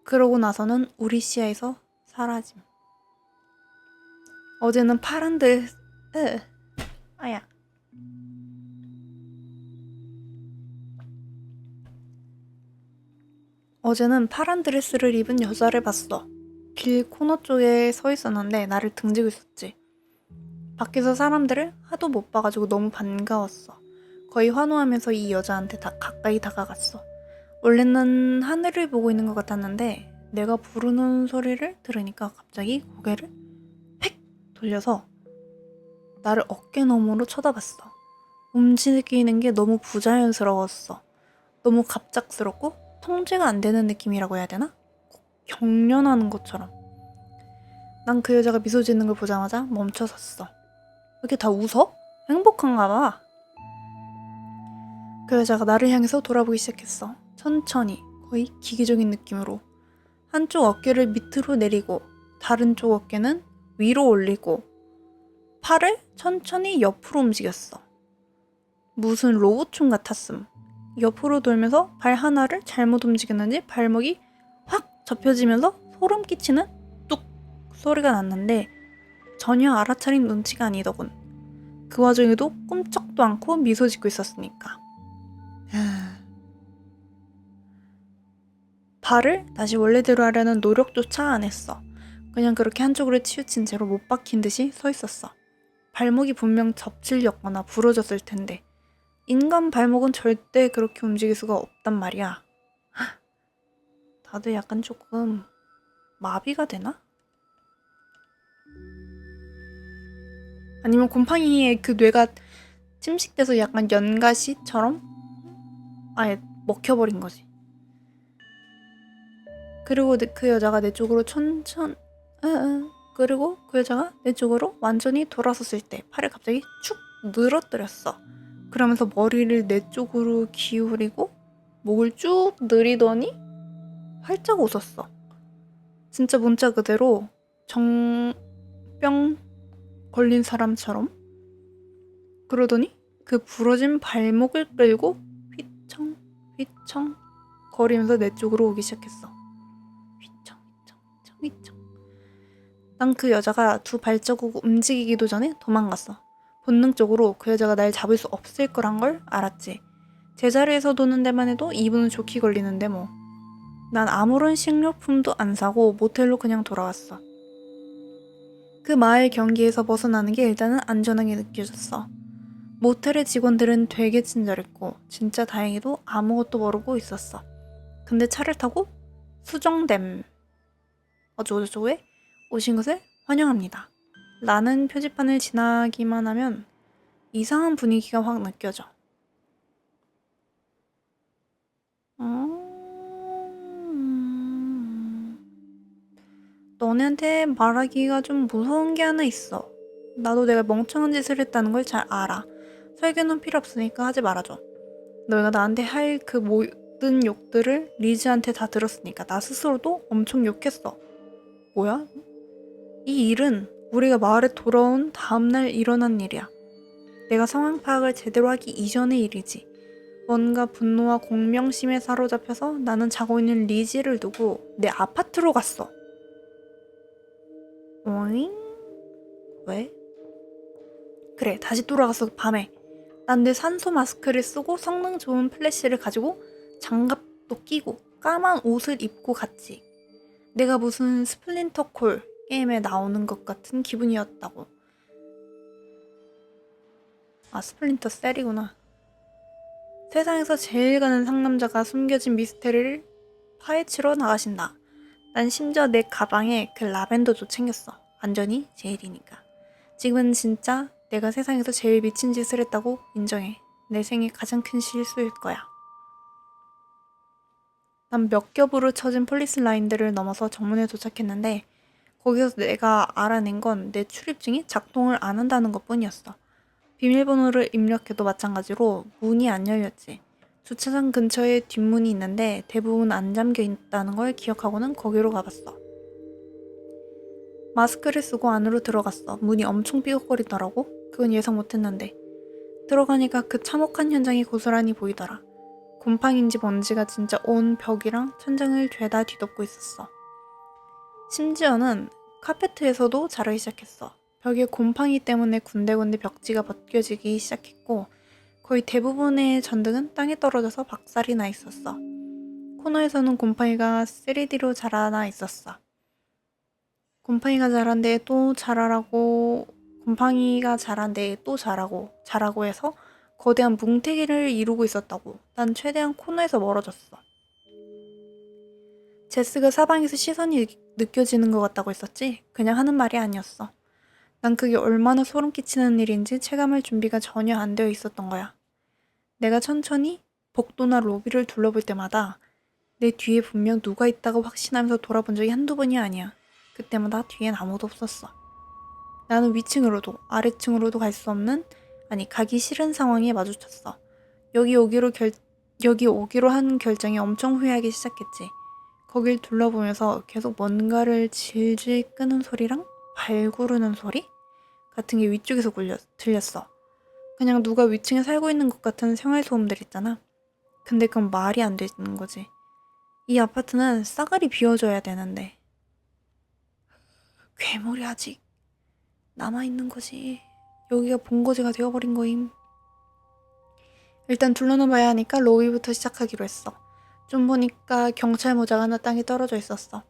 그러고 나서는 우리 시야에서 사라짐. 어제는 파란들... 아야. 어제는 파란 드레스를 입은 여자를 봤어. 길 코너 쪽에 서 있었는데 나를 등지고 있었지. 밖에서 사람들을 하도 못 봐가지고 너무 반가웠어. 거의 환호하면서 이 여자한테 가까이 다가갔어. 원래는 하늘을 보고 있는 것 같았는데 내가 부르는 소리를 들으니까 갑자기 고개를 팩 돌려서 나를 어깨 너머로 쳐다봤어. 움직이는 게 너무 부자연스러웠어. 너무 갑작스럽고 통제가 안 되는 느낌이라고 해야 되나? 꼭 경련하는 것처럼. 난 그 여자가 미소 짓는 걸 보자마자 멈춰섰어. 왜 이렇게 다 웃어? 행복한가 봐. 그 여자가 나를 향해서 돌아보기 시작했어. 천천히, 거의 기계적인 느낌으로. 한쪽 어깨를 밑으로 내리고 다른 쪽 어깨는 위로 올리고 팔을 천천히 옆으로 움직였어. 무슨 로봇춤 같았음. 옆으로 돌면서 발 하나를 잘못 움직였는지 발목이 확 접혀지면서 소름 끼치는 뚝 소리가 났는데 전혀 알아차린 눈치가 아니더군. 그 와중에도 꼼짝도 않고 미소 짓고 있었으니까. 발을 다시 원래대로 하려는 노력조차 안 했어. 그냥 그렇게 한쪽으로 치우친 채로 못 박힌 듯이 서 있었어. 발목이 분명 접질렸거나 부러졌을 텐데 인간 발목은 절대 그렇게 움직일 수가 없단 말이야. 다들 약간 조금 마비가 되나? 아니면 곰팡이의 그 뇌가 침식돼서 약간 연가시처럼 아예 먹혀버린 거지. 그리고 그 여자가 내 쪽으로 그리고 그 여자가 내 쪽으로 완전히 돌아섰을 때 팔을 갑자기 축 늘어뜨렸어. 그러면서 머리를 내 쪽으로 기울이고 목을 쭉 늘리더니 활짝 웃었어. 진짜 문자 그대로 정병 걸린 사람처럼. 그러더니 그 부러진 발목을 끌고 휘청 휘청 거리면서 내 쪽으로 오기 시작했어. 휘청 휘청 휘청 휘청. 난 그 여자가 두 발자국 움직이기도 전에 도망갔어. 본능적으로 그 여자가 날 잡을 수 없을 거란 걸 알았지. 제자리에서 도는 데만 해도 2분은 좋게 걸리는데 뭐. 난 아무런 식료품도 안 사고 모텔로 그냥 돌아왔어. 그 마을 경기에서 벗어나는 게 일단은 안전하게 느껴졌어. 모텔의 직원들은 되게 친절했고 진짜 다행히도 아무것도 모르고 있었어. 근데 차를 타고 수정댐 어쩌고저쩌고에 오신 것을 환영합니다. 라는 표지판을 지나기만 하면 이상한 분위기가 확 느껴져. 너네한테 말하기가 좀 무서운 게 하나 있어. 나도 내가 멍청한 짓을 했다는 걸 잘 알아. 설교는 필요 없으니까 하지 말아줘. 너희가 나한테 할 그 모든 욕들을 리즈한테 다 들었으니까 나 스스로도 엄청 욕했어. 뭐야? 이 일은 우리가 마을에 돌아온 다음날 일어난 일이야. 내가 상황 파악을 제대로 하기 이전의 일이지. 뭔가 분노와 공명심에 사로잡혀서 나는 자고 있는 리지를 두고 내 아파트로 갔어. 어잉? 왜? 그래, 다시 돌아가서 밤에 난 내 산소 마스크를 쓰고 성능 좋은 플래시를 가지고 장갑도 끼고 까만 옷을 입고 갔지. 내가 무슨 스플린터 콜 게임에 나오는 것 같은 기분이었다고. 아, 스플린터 셀이구나. 세상에서 제일 가는 상남자가 숨겨진 미스테리를 파헤치러 나가신다. 난 심지어 내 가방에 그 라벤더도 챙겼어. 안전이 제일이니까. 지금은 진짜 내가 세상에서 제일 미친 짓을 했다고 인정해. 내 생애 가장 큰 실수일 거야. 난 몇 겹으로 쳐진 폴리스 라인들을 넘어서 정문에 도착했는데 거기서 내가 알아낸 건 내 출입증이 작동을 안 한다는 것뿐이었어. 비밀번호를 입력해도 마찬가지로 문이 안 열렸지. 주차장 근처에 뒷문이 있는데 대부분 안 잠겨 있다는 걸 기억하고는 거기로 가봤어. 마스크를 쓰고 안으로 들어갔어. 문이 엄청 삐걱거리더라고. 그건 예상 못했는데. 들어가니까 그 참혹한 현장이 고스란히 보이더라. 곰팡인지 먼지가 진짜 온 벽이랑 천장을 죄다 뒤덮고 있었어. 심지어는 카페트에서도 자라기 시작했어. 벽에 곰팡이 때문에 군데군데 벽지가 벗겨지기 시작했고 거의 대부분의 전등은 땅에 떨어져서 박살이 나 있었어. 코너에서는 곰팡이가 3D로 자라나 있었어. 곰팡이가 자란 데에 또 자라라고 곰팡이가 자란 데에 또 자라고 해서 거대한 뭉태기를 이루고 있었다고. 난 최대한 코너에서 멀어졌어. 제스가 사방에서 시선이 느껴지는 것 같다고 했었지? 그냥 하는 말이 아니었어. 난 그게 얼마나 소름 끼치는 일인지 체감할 준비가 전혀 안 되어 있었던 거야. 내가 천천히 복도나 로비를 둘러볼 때마다 내 뒤에 분명 누가 있다고 확신하면서 돌아본 적이 한두 번이 아니야. 그때마다 뒤엔 아무도 없었어. 나는 위층으로도 아래층으로도 갈 수 없는, 아니 가기 싫은 상황에 마주쳤어. 여기 오기로 한 결정이 엄청 후회하기 시작했지. 거길 둘러보면서 계속 뭔가를 질질 끄는 소리랑 발구르는 소리? 같은 게 위쪽에서 들렸어. 그냥 누가 위층에 살고 있는 것 같은 생활소음들 있잖아. 근데 그건 말이 안 되는 거지. 이 아파트는 싸그리 비워줘야 되는데. 괴물이 아직 남아있는 거지. 여기가 본거지가 되어버린 거임. 일단 둘러봐야 하니까 로비부터 시작하기로 했어. 좀 보니까 경찰 모자가 하나 땅에 떨어져 있었어.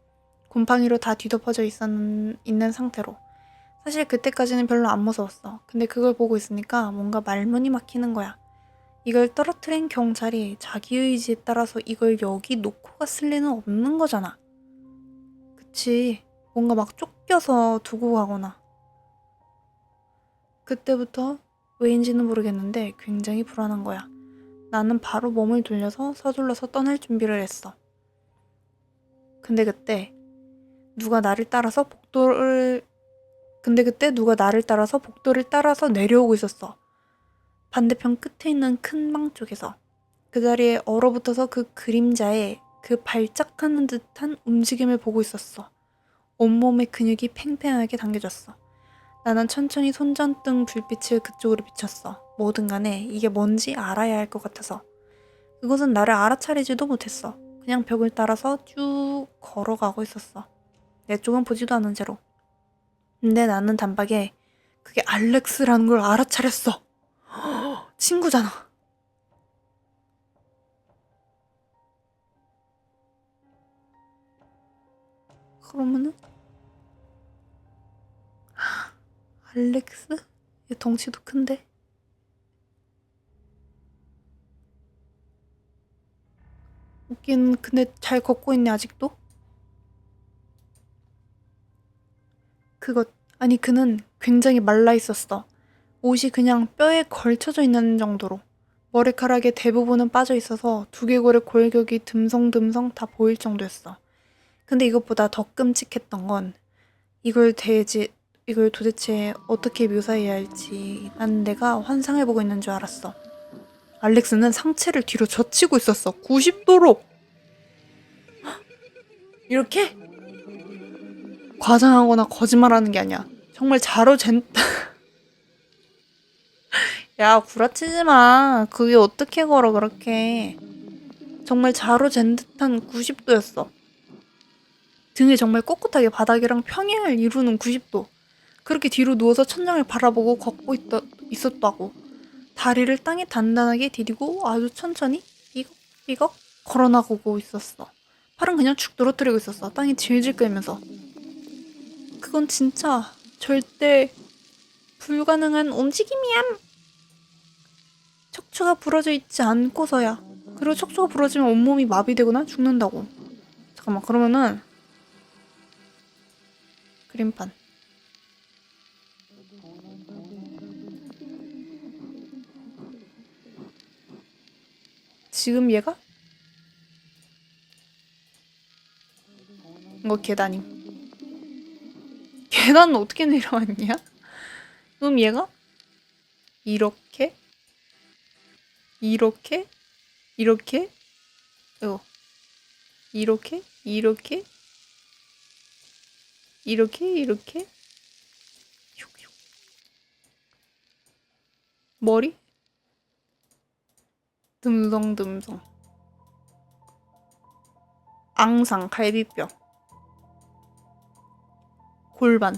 곰팡이로 다 뒤덮어져 있는 상태로. 사실 그때까지는 별로 안 무서웠어. 근데 그걸 보고 있으니까 뭔가 말문이 막히는 거야. 이걸 떨어뜨린 경찰이 자기 의지에 따라서 이걸 여기 놓고 갔을 리는 없는 거잖아. 그치. 뭔가 막 쫓겨서 두고 가거나. 그때부터 왜인지는 모르겠는데 굉장히 불안한 거야. 나는 바로 몸을 돌려서 서둘러서 떠날 준비를 했어. 근데 그때 누가 나를 따라서 복도를 따라서 내려오고 있었어. 반대편 끝에 있는 큰 방 쪽에서. 그 자리에 얼어붙어서 그 그림자에 그 발작하는 듯한 움직임을 보고 있었어. 온몸의 근육이 팽팽하게 당겨졌어. 나는 천천히 손전등 불빛을 그쪽으로 비췄어. 뭐든 간에 이게 뭔지 알아야 할 것 같아서. 그것은 나를 알아차리지도 못했어. 그냥 벽을 따라서 쭉 걸어가고 있었어. 내 쪽은 보지도 않은 채로. 근데 나는 단박에 그게 알렉스라는 걸 알아차렸어. 친구잖아. 그러면은 알렉스? 얘 덩치도 큰데. 웃긴 근데 잘 걷고 있네 아직도. 그는 굉장히 말라 있었어. 옷이 그냥 뼈에 걸쳐져 있는 정도로. 머리카락의 대부분은 빠져 있어서 두개골의 골격이 듬성듬성 다 보일 정도였어. 근데 이것보다 더 끔찍했던 건 이걸 도대체 어떻게 묘사해야 할지 난 내가 환상을 보고 있는 줄 알았어. 알렉스는 상체를 뒤로 젖히고 있었어. 90도로. 이렇게? 과장하거나 거짓말하는 게 아니야. 정말 야, 구라치지 마. 그게 어떻게 걸어 그렇게. 정말 자로 잰 듯한 90도였어. 등이 정말 꼿꼿하게 바닥이랑 평행을 이루는 90도. 그렇게 뒤로 누워서 천장을 바라보고 있었다고. 다리를 땅에 단단하게 디디고 아주 천천히 삐걱삐걱 걸어나가고 있었어. 팔은 그냥 축 늘어뜨리고 있었어. 땅이 질질 끌면서. 그건 진짜 절대 불가능한 움직임이야. 척추가 부러져 있지 않고서야. 그리고 척추가 부러지면 온몸이 마비되거나 죽는다고. 잠깐만, 그러면은 그림판. 지금 얘가? 이거 계단임. 계단은 어떻게 내려왔냐? 그럼 얘가? 이렇게? 이렇게? 이렇게? 이렇게? 이렇게? 이렇게? 슉슉. 머리? 듬성듬성. 앙상, 갈비뼈. 골반.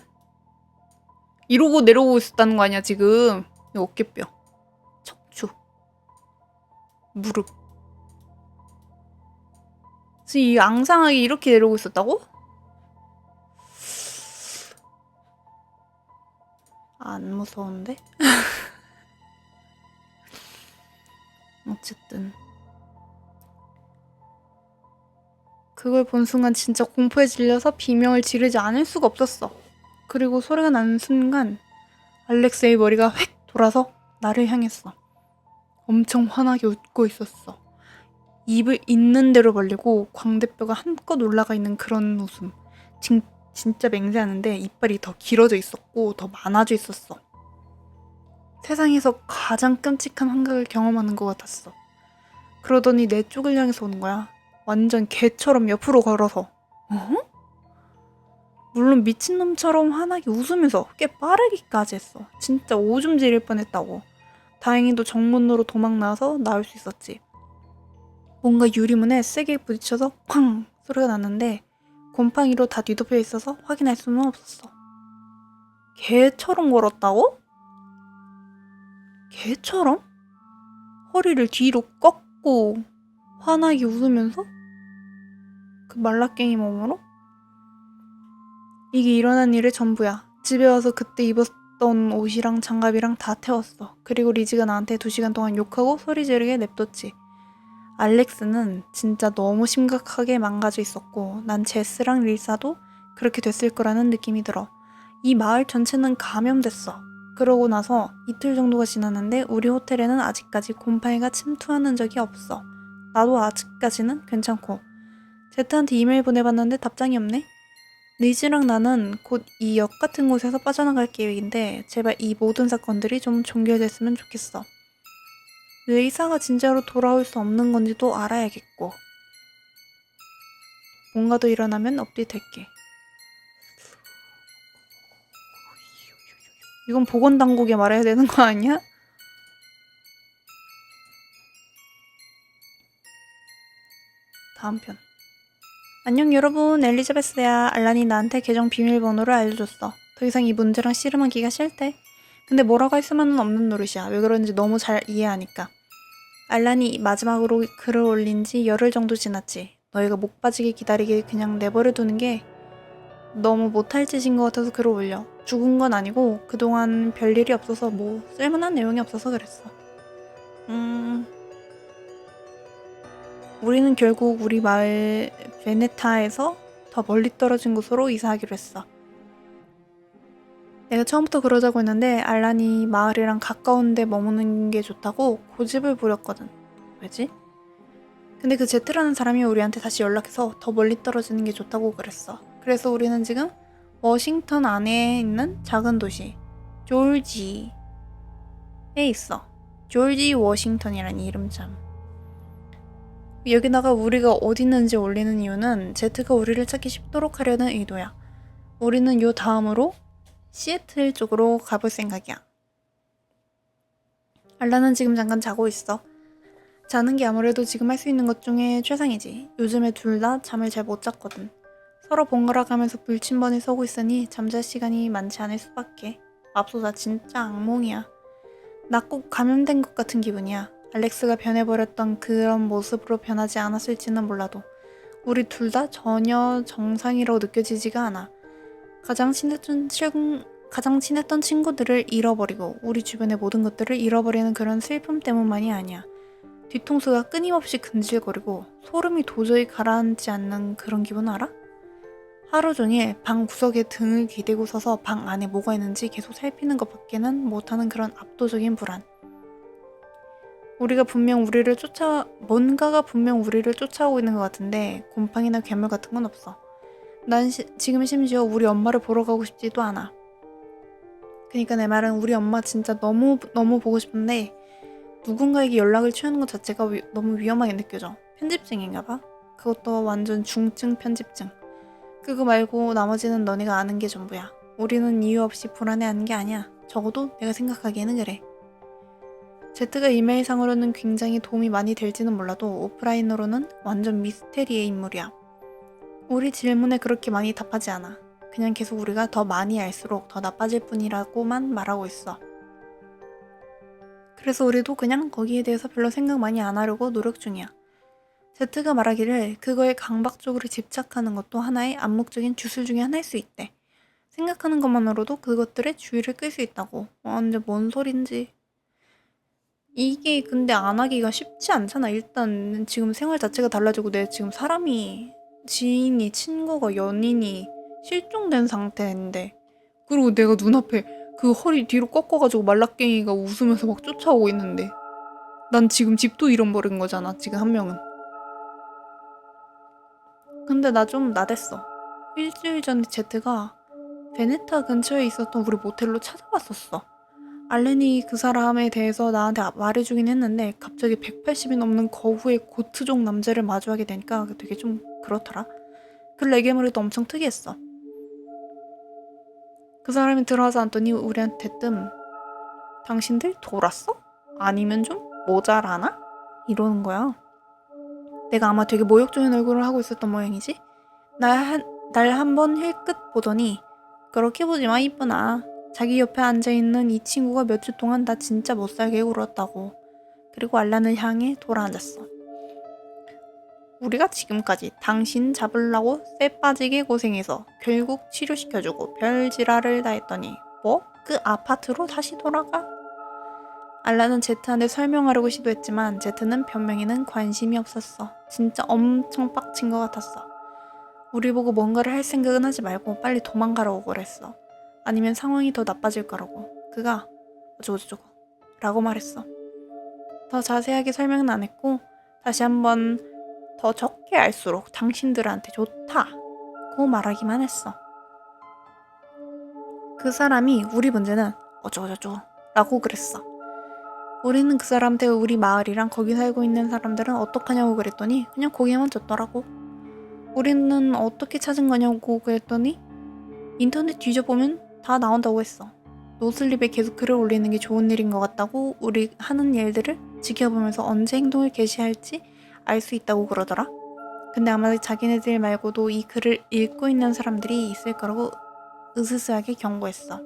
이러고 내려오고 있었다는 거 아니야, 지금. 어깨뼈. 척추. 무릎. 지금 이 앙상하게 이렇게 내려오고 있었다고? 안 무서운데? 어쨌든. 그걸 본 순간 진짜 공포에 질려서 비명을 지르지 않을 수가 없었어. 그리고 소리가 나는 순간 알렉스의 머리가 획 돌아서 나를 향했어. 엄청 환하게 웃고 있었어. 입을 있는 대로 벌리고 광대뼈가 한껏 올라가 있는 그런 웃음. 진짜 맹세하는데 이빨이 더 길어져 있었고 더 많아져 있었어. 세상에서 가장 끔찍한 환각을 경험하는 것 같았어. 그러더니 내 쪽을 향해서 오는 거야. 완전 개처럼 옆으로 걸어서. 물론 미친놈처럼 환하게 웃으면서 꽤 빠르기까지 했어. 진짜 오줌 지릴 뻔했다고. 다행히도 정문으로 도망 나와서 나올 수 있었지. 뭔가 유리문에 세게 부딪혀서 쾅 소리가 났는데 곰팡이로 다 뒤덮여 있어서 확인할 수는 없었어. 개처럼 걸었다고? 개처럼? 허리를 뒤로 꺾고 환하게 웃으면서? 그 말라깽이 몸으로? 이게 일어난 일의 전부야. 집에 와서 그때 입었던 옷이랑 장갑이랑 다 태웠어. 그리고 리즈가 나한테 2시간 동안 욕하고 소리 지르게 냅뒀지. 알렉스는 진짜 너무 심각하게 망가져 있었고 난 제스랑 릴사도 그렇게 됐을 거라는 느낌이 들어. 이 마을 전체는 감염됐어. 그러고 나서 이틀 정도가 지났는데 우리 호텔에는 아직까지 곰팡이가 침투하는 적이 없어. 나도 아직까지는 괜찮고. 제트한테 이메일 보내봤는데 답장이 없네. 리즈랑 나는 곧 이 역 같은 곳에서 빠져나갈 계획인데 제발 이 모든 사건들이 좀 종결됐으면 좋겠어. 의사가 진짜로 돌아올 수 없는 건지도 알아야겠고. 뭔가 더 일어나면 업데이트할게. 이건 보건당국에 말해야 되는 거 아니야? 다음 편. 안녕 여러분, 엘리자베스야. 알란이 나한테 계정 비밀번호를 알려줬어. 더 이상 이 문제랑 씨름하기가 싫대. 근데 뭐라고 할 수만은 없는 노릇이야. 왜 그런지 너무 잘 이해하니까. 알란이 마지막으로 글을 올린 지 열흘 정도 지났지. 너희가 목 빠지게 기다리게 그냥 내버려 두는 게 너무 못할 짓인 것 같아서 글을 올려. 죽은 건 아니고 그동안 별일이 없어서 뭐 쓸만한 내용이 없어서 그랬어. 우리는 결국 우리 마을 베네타에서 더 멀리 떨어진 곳으로 이사하기로 했어. 내가 처음부터 그러자고 했는데 알란이 마을이랑 가까운 데 머무는 게 좋다고 고집을 부렸거든. 왜지? 근데 그 제트라는 사람이 우리한테 다시 연락해서 더 멀리 떨어지는 게 좋다고 그랬어. 그래서 우리는 지금 워싱턴 안에 있는 작은 도시 조지에 있어. 조지 워싱턴이란 이름 참. 여기다가 우리가 어디 있는지 올리는 이유는 제트가 우리를 찾기 쉽도록 하려는 의도야. 우리는 요 다음으로 시애틀 쪽으로 가볼 생각이야. 알라는 지금 잠깐 자고 있어. 자는 게 아무래도 지금 할 수 있는 것 중에 최상이지. 요즘에 둘 다 잠을 잘 못 잤거든. 서로 번갈아 가면서 불침번에 서고 있으니 잠잘 시간이 많지 않을 수밖에. 맙소사 진짜 악몽이야. 나 꼭 감염된 것 같은 기분이야. 알렉스가 변해버렸던 그런 모습으로 변하지 않았을지는 몰라도 우리 둘 다 전혀 정상이라고 느껴지지가 않아. 가장 친했던 친구들을 잃어버리고 우리 주변의 모든 것들을 잃어버리는 그런 슬픔 때문만이 아니야. 뒤통수가 끊임없이 근질거리고 소름이 도저히 가라앉지 않는 그런 기분 알아? 하루 종일 방 구석에 등을 기대고 서서 방 안에 뭐가 있는지 계속 살피는 것밖에는 못하는 그런 압도적인 불안. 뭔가가 분명 우리를 쫓아오고 있는 것 같은데 곰팡이나 괴물 같은 건 없어. 난 지금 심지어 우리 엄마를 보러 가고 싶지도 않아. 그러니까 내 말은 우리 엄마 진짜 너무 보고 싶은데 누군가에게 연락을 취하는 것 자체가 너무 위험하게 느껴져. 편집증인가 봐. 그것도 완전 중증 편집증. 그거 말고 나머지는 너네가 아는 게 전부야. 우리는 이유 없이 불안해하는 게 아니야. 적어도 내가 생각하기에는 그래. 제트가 이메일상으로는 굉장히 도움이 많이 될지는 몰라도 오프라인으로는 완전 미스테리의 인물이야. 우리 질문에 그렇게 많이 답하지 않아. 그냥 계속 우리가 더 많이 알수록 더 나빠질 뿐이라고만 말하고 있어. 그래서 우리도 그냥 거기에 대해서 별로 생각 많이 안 하려고 노력 중이야. 제트가 말하기를 그거에 강박적으로 집착하는 것도 하나의 암묵적인 주술 중에 하나일 수 있대. 생각하는 것만으로도 그것들의 주의를 끌 수 있다고. 근데 뭔 소린지. 이게 근데 안 하기가 쉽지 않잖아. 일단 지금 생활 자체가 달라지고 내 지금 사람이 지인이 친구가 연인이 실종된 상태인데 그리고 내가 눈앞에 그 허리 뒤로 꺾어가지고 말라깽이가 웃으면서 막 쫓아오고 있는데 난 지금 집도 잃어버린 거잖아. 지금 한 명은. 근데 나 좀 나댔어. 일주일 전에 제트가 베네타 근처에 있었던 우리 모텔로 찾아왔었어. 알렌이 그 사람에 대해서 나한테 말해주긴 했는데 갑자기 180이 넘는 거구의 고트족 남자를 마주하게 되니까 되게 좀 그렇더라. 그 레게머리도 엄청 특이했어. 그 사람이 들어와서 앉더니 우리한테 대뜸 당신들 돌았어? 아니면 좀 모자라나? 이러는 거야. 내가 아마 되게 모욕적인 얼굴을 하고 있었던 모양이지? 날 한 번 힐끗 보더니 그렇게 보지 마 이쁘나. 자기 옆에 앉아있는 이 친구가 몇 주 동안 나 진짜 못살게 굴었다고. 그리고 알란을 향해 돌아앉았어. 우리가 지금까지 당신 잡으려고 쎄 빠지게 고생해서 결국 치료시켜주고 별 지랄을 다 했더니 뭐? 그 아파트로 다시 돌아가? 알란은 제트한테 설명하려고 시도했지만 제트는 변명에는 관심이 없었어. 진짜 엄청 빡친 것 같았어. 우리 보고 뭔가를 할 생각은 하지 말고 빨리 도망가라고 그랬어. 아니면 상황이 더 나빠질 거라고. 그가 어쩌고저쩌고 라고 말했어. 더 자세하게 설명은 안 했고 다시 한번 더 적게 알수록 당신들한테 좋다고 말하기만 했어. 그 사람이 우리 문제는 어쩌고저쩌고 라고 그랬어. 우리는 그 사람한테 우리 마을이랑 거기 살고 있는 사람들은 어떡하냐고 그랬더니 그냥 거기에만 줬더라고. 우리는 어떻게 찾은 거냐고 그랬더니 인터넷 뒤져보면 다 나온다고 했어. 노슬립에 계속 글을 올리는 게 좋은 일인 것 같다고 우리 하는 일들을 지켜보면서 언제 행동을 개시할지 알 수 있다고 그러더라. 근데 아마 자기네들 말고도 이 글을 읽고 있는 사람들이 있을 거라고 으스스하게 경고했어.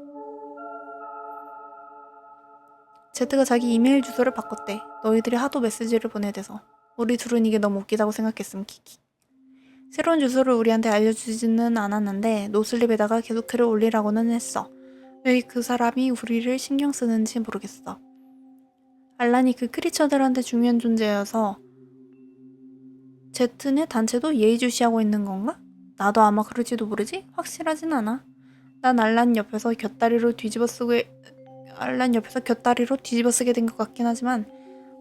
제트가 자기 이메일 주소를 바꿨대. 너희들이 하도 메시지를 보내대서. 우리 둘은 이게 너무 웃기다고 생각했음. 키키. 새로운 주소를 우리한테 알려주지는 않았는데 노슬립에다가 계속 글을 올리라고는 했어. 왜 그 사람이 우리를 신경 쓰는지 모르겠어. 알란이 그 크리처들한테 중요한 존재여서 제트네 단체도 예의주시하고 있는 건가? 나도 아마 그럴지도 모르지? 확실하진 않아. 난 알란 옆에서 곁다리로 뒤집어 쓰게 된 것 같긴 하지만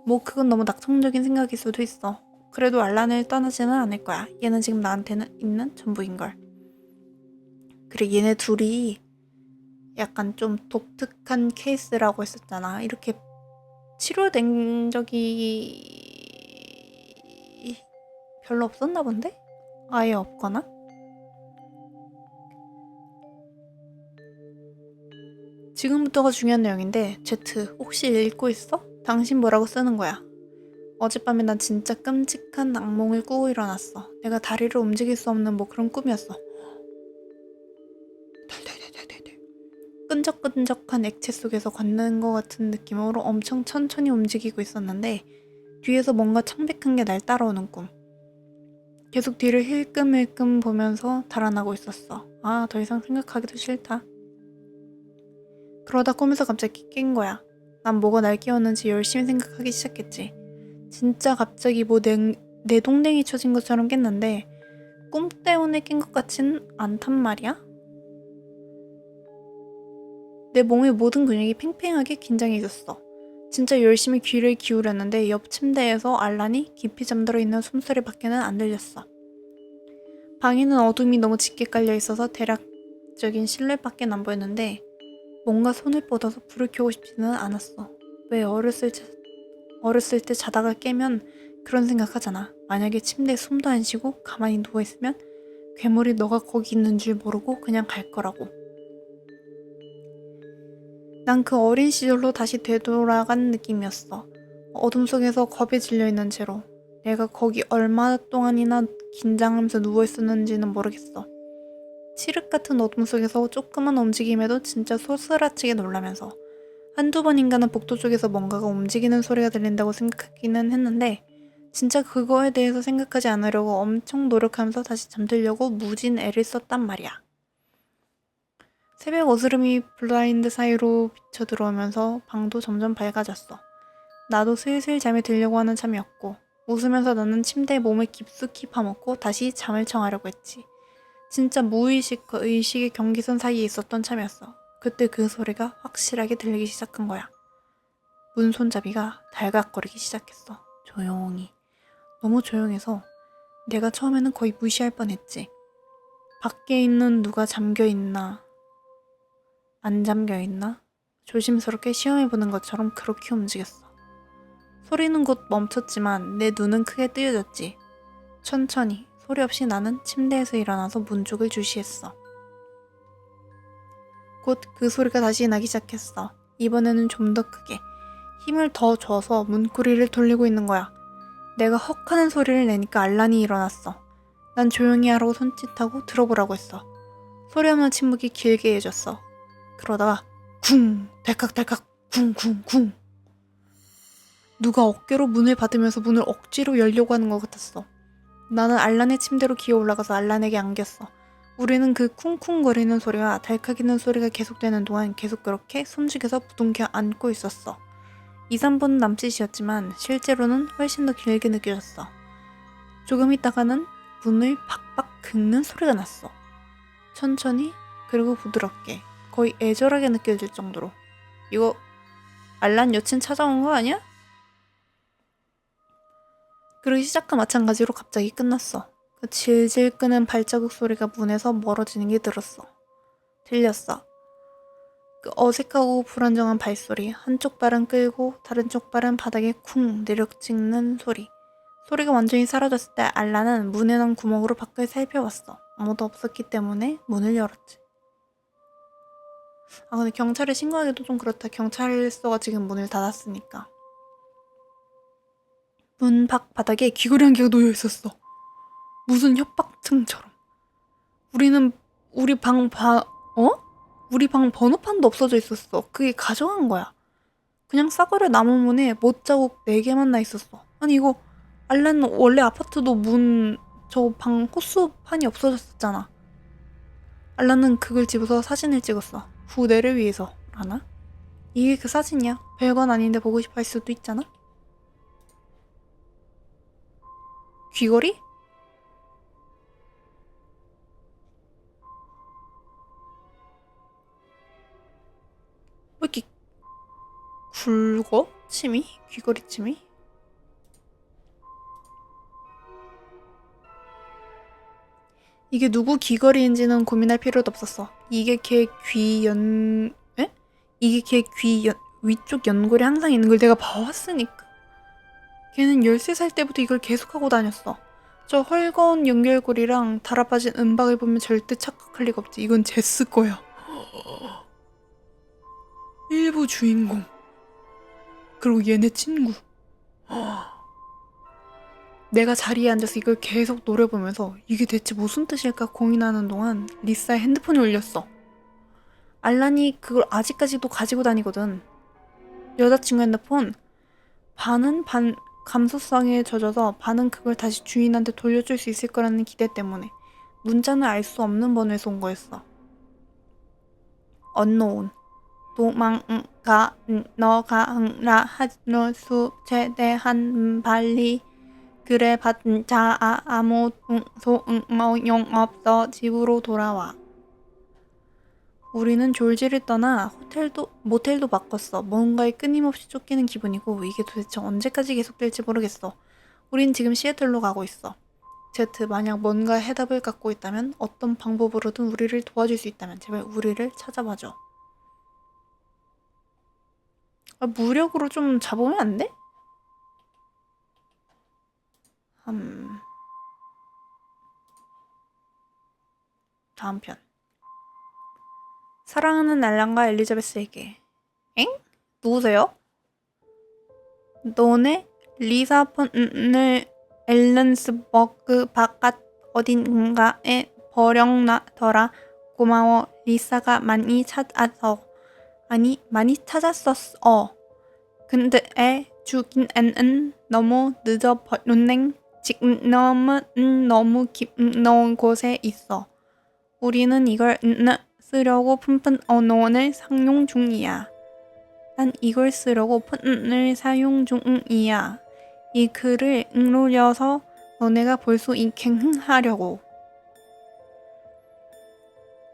뭐 그건 너무 낙천적인 생각일 수도 있어. 그래도 알란을 떠나지는 않을 거야. 얘는 지금 나한테는 있는 전부인걸. 그래 얘네 둘이 약간 좀 독특한 케이스라고 했었잖아. 이렇게 치료된 적이 별로 없었나 본데? 아예 없거나? 지금부터가 중요한 내용인데 제트 혹시 읽고 있어? 당신 뭐라고 쓰는 거야? 어젯밤에 난 진짜 끔찍한 악몽을 꾸고 일어났어. 내가 다리를 움직일 수 없는 뭐 그런 꿈이었어. 끈적끈적한 액체 속에서 걷는 것 같은 느낌으로 엄청 천천히 움직이고 있었는데 뒤에서 뭔가 창백한 게 날 따라오는 꿈. 계속 뒤를 힐끔힐끔 보면서 달아나고 있었어. 아, 더 이상 생각하기도 싫다. 그러다 꿈에서 갑자기 깬 거야. 난 뭐가 날 깨웠는지 열심히 생각하기 시작했지. 진짜 갑자기 뭐 내 동댕이 쳐진 것처럼 깼는데 꿈 때문에 깬 것 같진 않단 말이야. 내 몸의 모든 근육이 팽팽하게 긴장해 있었어. 진짜 열심히 귀를 기울였는데 옆 침대에서 알란이 깊이 잠들어 있는 숨소리밖에는 안 들렸어. 방에는 어둠이 너무 짙게 깔려 있어서 대략적인 실루엣밖에 안 보였는데 뭔가 손을 뻗어서 불을 켜고 싶지는 않았어. 왜 어렸을 때 자다가 깨면 그런 생각하잖아. 만약에 침대에 숨도 안 쉬고 가만히 누워있으면 괴물이 너가 거기 있는 줄 모르고 그냥 갈 거라고. 난 그 어린 시절로 다시 되돌아간 느낌이었어. 어둠 속에서 겁에 질려있는 채로. 내가 거기 얼마 동안이나 긴장하면서 누워있었는지는 모르겠어. 칠흑 같은 어둠 속에서 조그만 움직임에도 진짜 소스라치게 놀라면서 한두 번인가는 복도 쪽에서 뭔가가 움직이는 소리가 들린다고 생각하기는 했는데 진짜 그거에 대해서 생각하지 않으려고 엄청 노력하면서 다시 잠들려고 무진 애를 썼단 말이야. 새벽 어스름이 블라인드 사이로 비쳐 들어오면서 방도 점점 밝아졌어. 나도 슬슬 잠에 들려고 하는 참이었고 웃으면서 나는 침대에 몸을 깊숙이 파묻고 다시 잠을 청하려고 했지. 진짜 무의식과 의식의 경계선 사이에 있었던 참이었어. 그때 그 소리가 확실하게 들리기 시작한 거야. 문 손잡이가 달각거리기 시작했어. 조용히. 너무 조용해서 내가 처음에는 거의 무시할 뻔했지. 밖에 있는 누가 잠겨있나 안 잠겨있나 조심스럽게 시험해보는 것처럼 그렇게 움직였어. 소리는 곧 멈췄지만 내 눈은 크게 뜨여졌지. 천천히 소리 없이 나는 침대에서 일어나서 문 쪽을 주시했어. 곧 그 소리가 다시 나기 시작했어. 이번에는 좀 더 크게 힘을 더 줘서 문고리를 돌리고 있는 거야. 내가 헉 하는 소리를 내니까 알란이 일어났어. 난 조용히 하라고 손짓하고 들어보라고 했어. 소리 없는 침묵이 길게 해졌어. 그러다가 쿵 달칵달칵 쿵쿵쿵 누가 어깨로 문을 받으면서 문을 억지로 열려고 하는 것 같았어. 나는 알란의 침대로 기어 올라가서 알란에게 안겼어. 우리는 그 쿵쿵거리는 소리와 달칵이는 소리가 계속되는 동안 계속 그렇게 숨죽여서 부둥켜 안고 있었어. 2, 3분 남짓이었지만 실제로는 훨씬 더 길게 느껴졌어. 조금 있다가는 문을 박박 긁는 소리가 났어. 천천히 그리고 부드럽게 거의 애절하게 느껴질 정도로. 이거 알란 여친 찾아온 거 아니야? 그러기 시작과 마찬가지로 갑자기 끝났어. 그 질질 끄는 발자국 소리가 문에서 멀어지는 게 들렸어. 그 어색하고 불안정한 발소리, 한쪽 발은 끌고 다른 쪽 발은 바닥에 쿵 내려찍는 소리. 소리가 완전히 사라졌을 때 알라는 문에 난 구멍으로 밖을 살펴봤어. 아무도 없었기 때문에 문을 열었지. 근데 경찰에 신고하기도 좀 그렇다. 경찰서가 지금 문을 닫았으니까. 문 밖 바닥에 귀걸이 한 개가 놓여 있었어. 무슨 협박증처럼. 우리 방 번호판도 없어져 있었어. 그게 가져간 거야. 그냥 싸구려 나무 문에 못 자국 4개만 나 있었어. 아니 이거 알란 원래 아파트도 저 방 호수판이 없어졌었잖아. 알란은 그걸 집어서 사진을 찍었어. 후대를 위해서라나? 이게 그 사진이야. 별건 아닌데 보고 싶어 할 수도 있잖아. 귀걸이? 왜 이렇게 굵어? 침이? 귀걸이 침이? 이게 누구 귀걸이인지는 고민할 필요도 없었어. 이게 걔 이게 걔 위쪽 연골에 항상 있는 걸 내가 봐왔으니까. 걔는 13살 때부터 이걸 계속하고 다녔어. 저 헐거운 연결고리랑 달아빠진 은박을 보면 절대 착각할 리가 없지. 이건 제스 거야. 일부 주인공. 그리고 얘네 친구. 내가 자리에 앉아서 이걸 계속 노려보면서 이게 대체 무슨 뜻일까 고민하는 동안 리사의 핸드폰이 울렸어. 알란이 그걸 아직까지도 가지고 다니거든. 여자친구 핸드폰. 반은 감수성에 젖어서 반은 그걸 다시 주인한테 돌려줄 수 있을 거라는 기대 때문에 문자는 알 수 없는 번호에서 온 거였어. 언노운. 도망가 너가 응라 하노수 최대한 빨리 그래 봤자 아무 소용 없어. 집으로 돌아와. 우리는 졸지를 떠나 모텔도 바꿨어. 뭔가에 끊임없이 쫓기는 기분이고 이게 도대체 언제까지 계속될지 모르겠어. 우린 지금 시애틀로 가고 있어. 제트, 만약 뭔가 해답을 갖고 있다면 어떤 방법으로든 우리를 도와줄 수 있다면 제발 우리를 찾아봐줘. 무력으로 좀 잡으면 안 돼? 다음 편. 사랑하는 알란과 엘리자베스에게. 엥? 누구세요? 너네 리사 폰을 앨런스버그 바깥 어딘가에 버려놔더라. 고마워. 리사가 많이 찾았었어. 근데 주긴 애는 너무 늦어버렸네. 지금은 너무 깊은 곳에 있어. 우리는 이걸 쓰려고 푼푼 언어원을 상용 중이야. 난 이걸 쓰려고 폰을 사용 중이야. 이 글을 응올려서 너네가 볼 수 있게 하려고.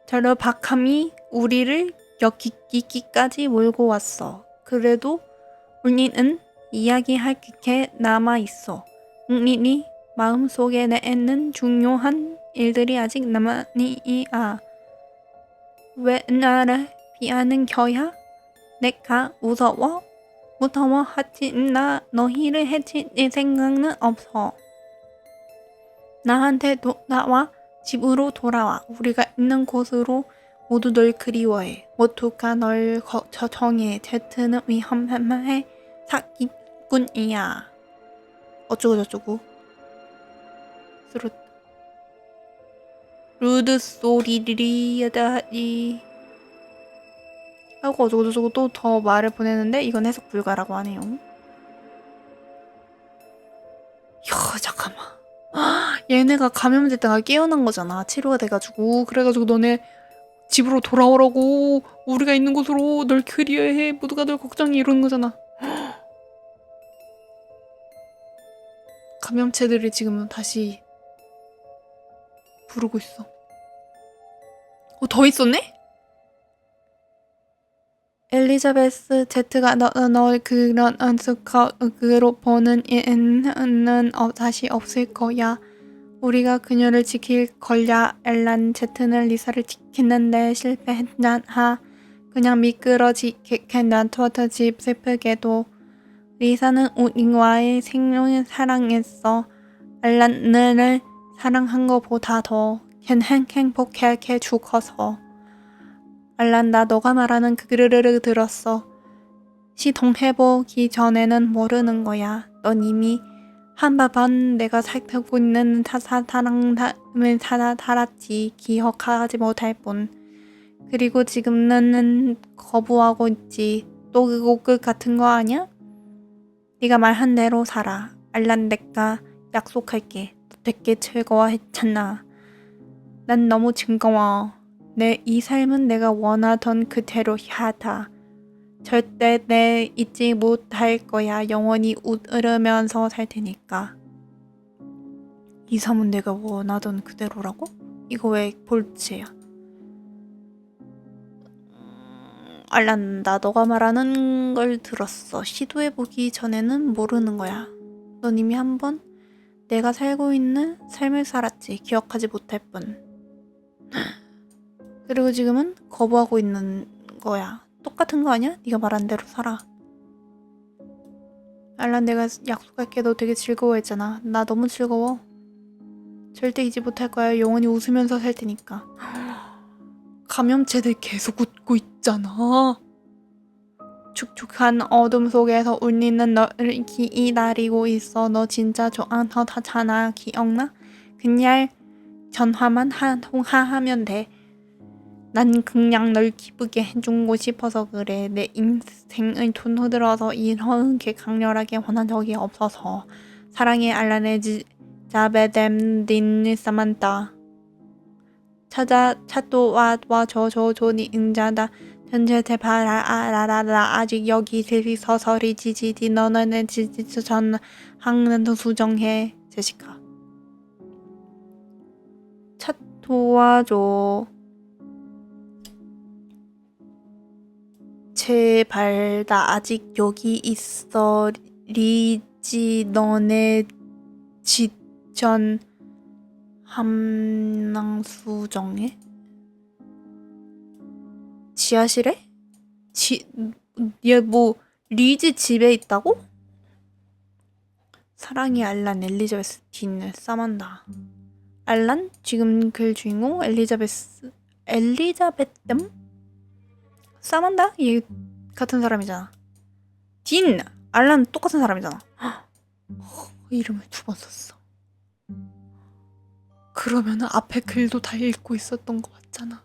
저러 박함이 우리를 여기까지 몰고 왔어. 그래도 우리는 이야기할 게 남아있어. 우리 마음속에 내는 중요한 일들이 아직 남아니야. 왜 나를 피하는 거야? 내가 무서워? 무서워하지. 나 너희를 해칠 생각은 없어. 나한테 나와. 집으로 돌아와. 우리가 있는 곳으로. 모두 널 그리워해. 모두가 널 정해. 제트는 위험해. 사기꾼이야. 어쩌고저쩌고. 스루 루드 소리리다니 하고 어쩌고저쩌고 또 더 말을 보내는데 이건 해석 불가라고 하네요. 이야, 잠깐만. 얘네가 감염됐다가 깨어난 거잖아. 치료가 돼가지고. 그래가지고 너네 집으로 돌아오라고. 우리가 있는 곳으로 널 그리워해. 모두가 널 걱정해. 이러는 거잖아. 감염체들이 지금 다시 부르고 있어. 더 있었네? 엘리자베스, 제트가 널 그런 습격으로 보는 일은 다시 없을 거야. 우리가 그녀를 지킬 거야. 엘란, 제트는 리사를 지키는데 실패했잖아. 그냥 미끄러지게 놔둬두지. 슬프게도 리사는 우리와의 생명을 사랑했어. 엘란을 사랑한 것보다 더 행복하게 죽어서. 알란, 나 너가 말하는 그 글을 들었어. 시동해보기 전에는 모르는 거야. 넌 이미 한번 내가 살고 있는 사랑을 살았지. 기억하지 못할 뿐. 그리고 지금은 거부하고 있지. 또 그거 끝 같은 거 아니야? 네가 말한 대로 살아. 알란, 내가 약속할게. 너 되게 즐거워했잖아. 난 너무 즐거워. 이 삶은 내가 원하던 그대로 하다. 절대 내 잊지 못할 거야. 영원히 웃으면서 살 테니까. 이 삶은 내가 원하던 그대로라고? 이거 왜 볼지야? 알란, 나 너가 말하는 걸 들었어. 시도해보기 전에는 모르는 거야. 넌 이미 한번 내가 살고 있는 삶을 살았지. 기억하지 못할 뿐. 그리고 지금은 거부하고 있는 거야. 똑같은 거 아니야? 네가 말한 대로 살아. 알란, 내가 약속할게. 너 되게 즐거워했잖아. 나 너무 즐거워. 절대 잊지 못할 거야. 영원히 웃으면서 살 테니까. 감염체들 계속 웃고 있잖아. 축축한 어둠 속에서 울리는 너를 기다리고 있어. 너 진짜 좋아하잖아. 기억나? 그냥 전화만 통화하면 돼. 난 그냥 널 기쁘게 해주고 싶어서 그래. 내 인생을 돈들어서 이렇게 강렬하게 원한 적이 없어서. 사랑해, 알란의 자베뎀딘 사만타. 찾아와줘. 니 응자다. 전체 대파라라라라. 아직 여기 서서리 지지디. 너는 지지전 항는 수정해. 제시카. 차 도와줘. 제발 나 아직 여기 있어. 리지 너네 지전 함낭수정에? 지하실에? 얘 뭐 리지 집에 있다고? 사랑이 알란 엘리자베스 딘 사만다. 알란? 지금 글 주인공 엘리자베뜸? 사만다? 얘 같은 사람이잖아. 딘! 알란 똑같은 사람이잖아. 이름을 2번 썼어. 그러면 앞에 글도 다 읽고 있었던 거 맞잖아.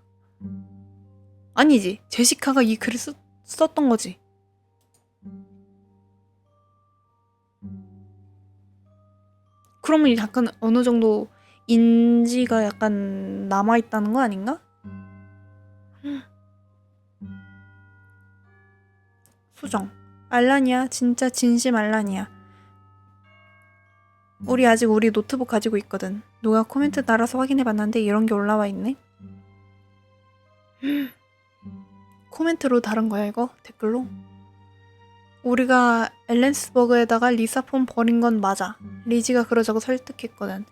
아니지. 제시카가 이 글을 썼던 거지. 그러면 약간 어느 정도 인지가 약간 남아있다는 거 아닌가? 수정. 알란이야. 진짜 진심 알란이야. 우리 아직 우리 노트북 가지고 있거든. 누가 코멘트 달아서 확인해봤는데 이런 게 올라와 있네. 코멘트로 다른 거야 이거? 댓글로? 우리가 앨런스버그에다가 리사폰 버린 건 맞아. 리지가 그러자고 설득했거든.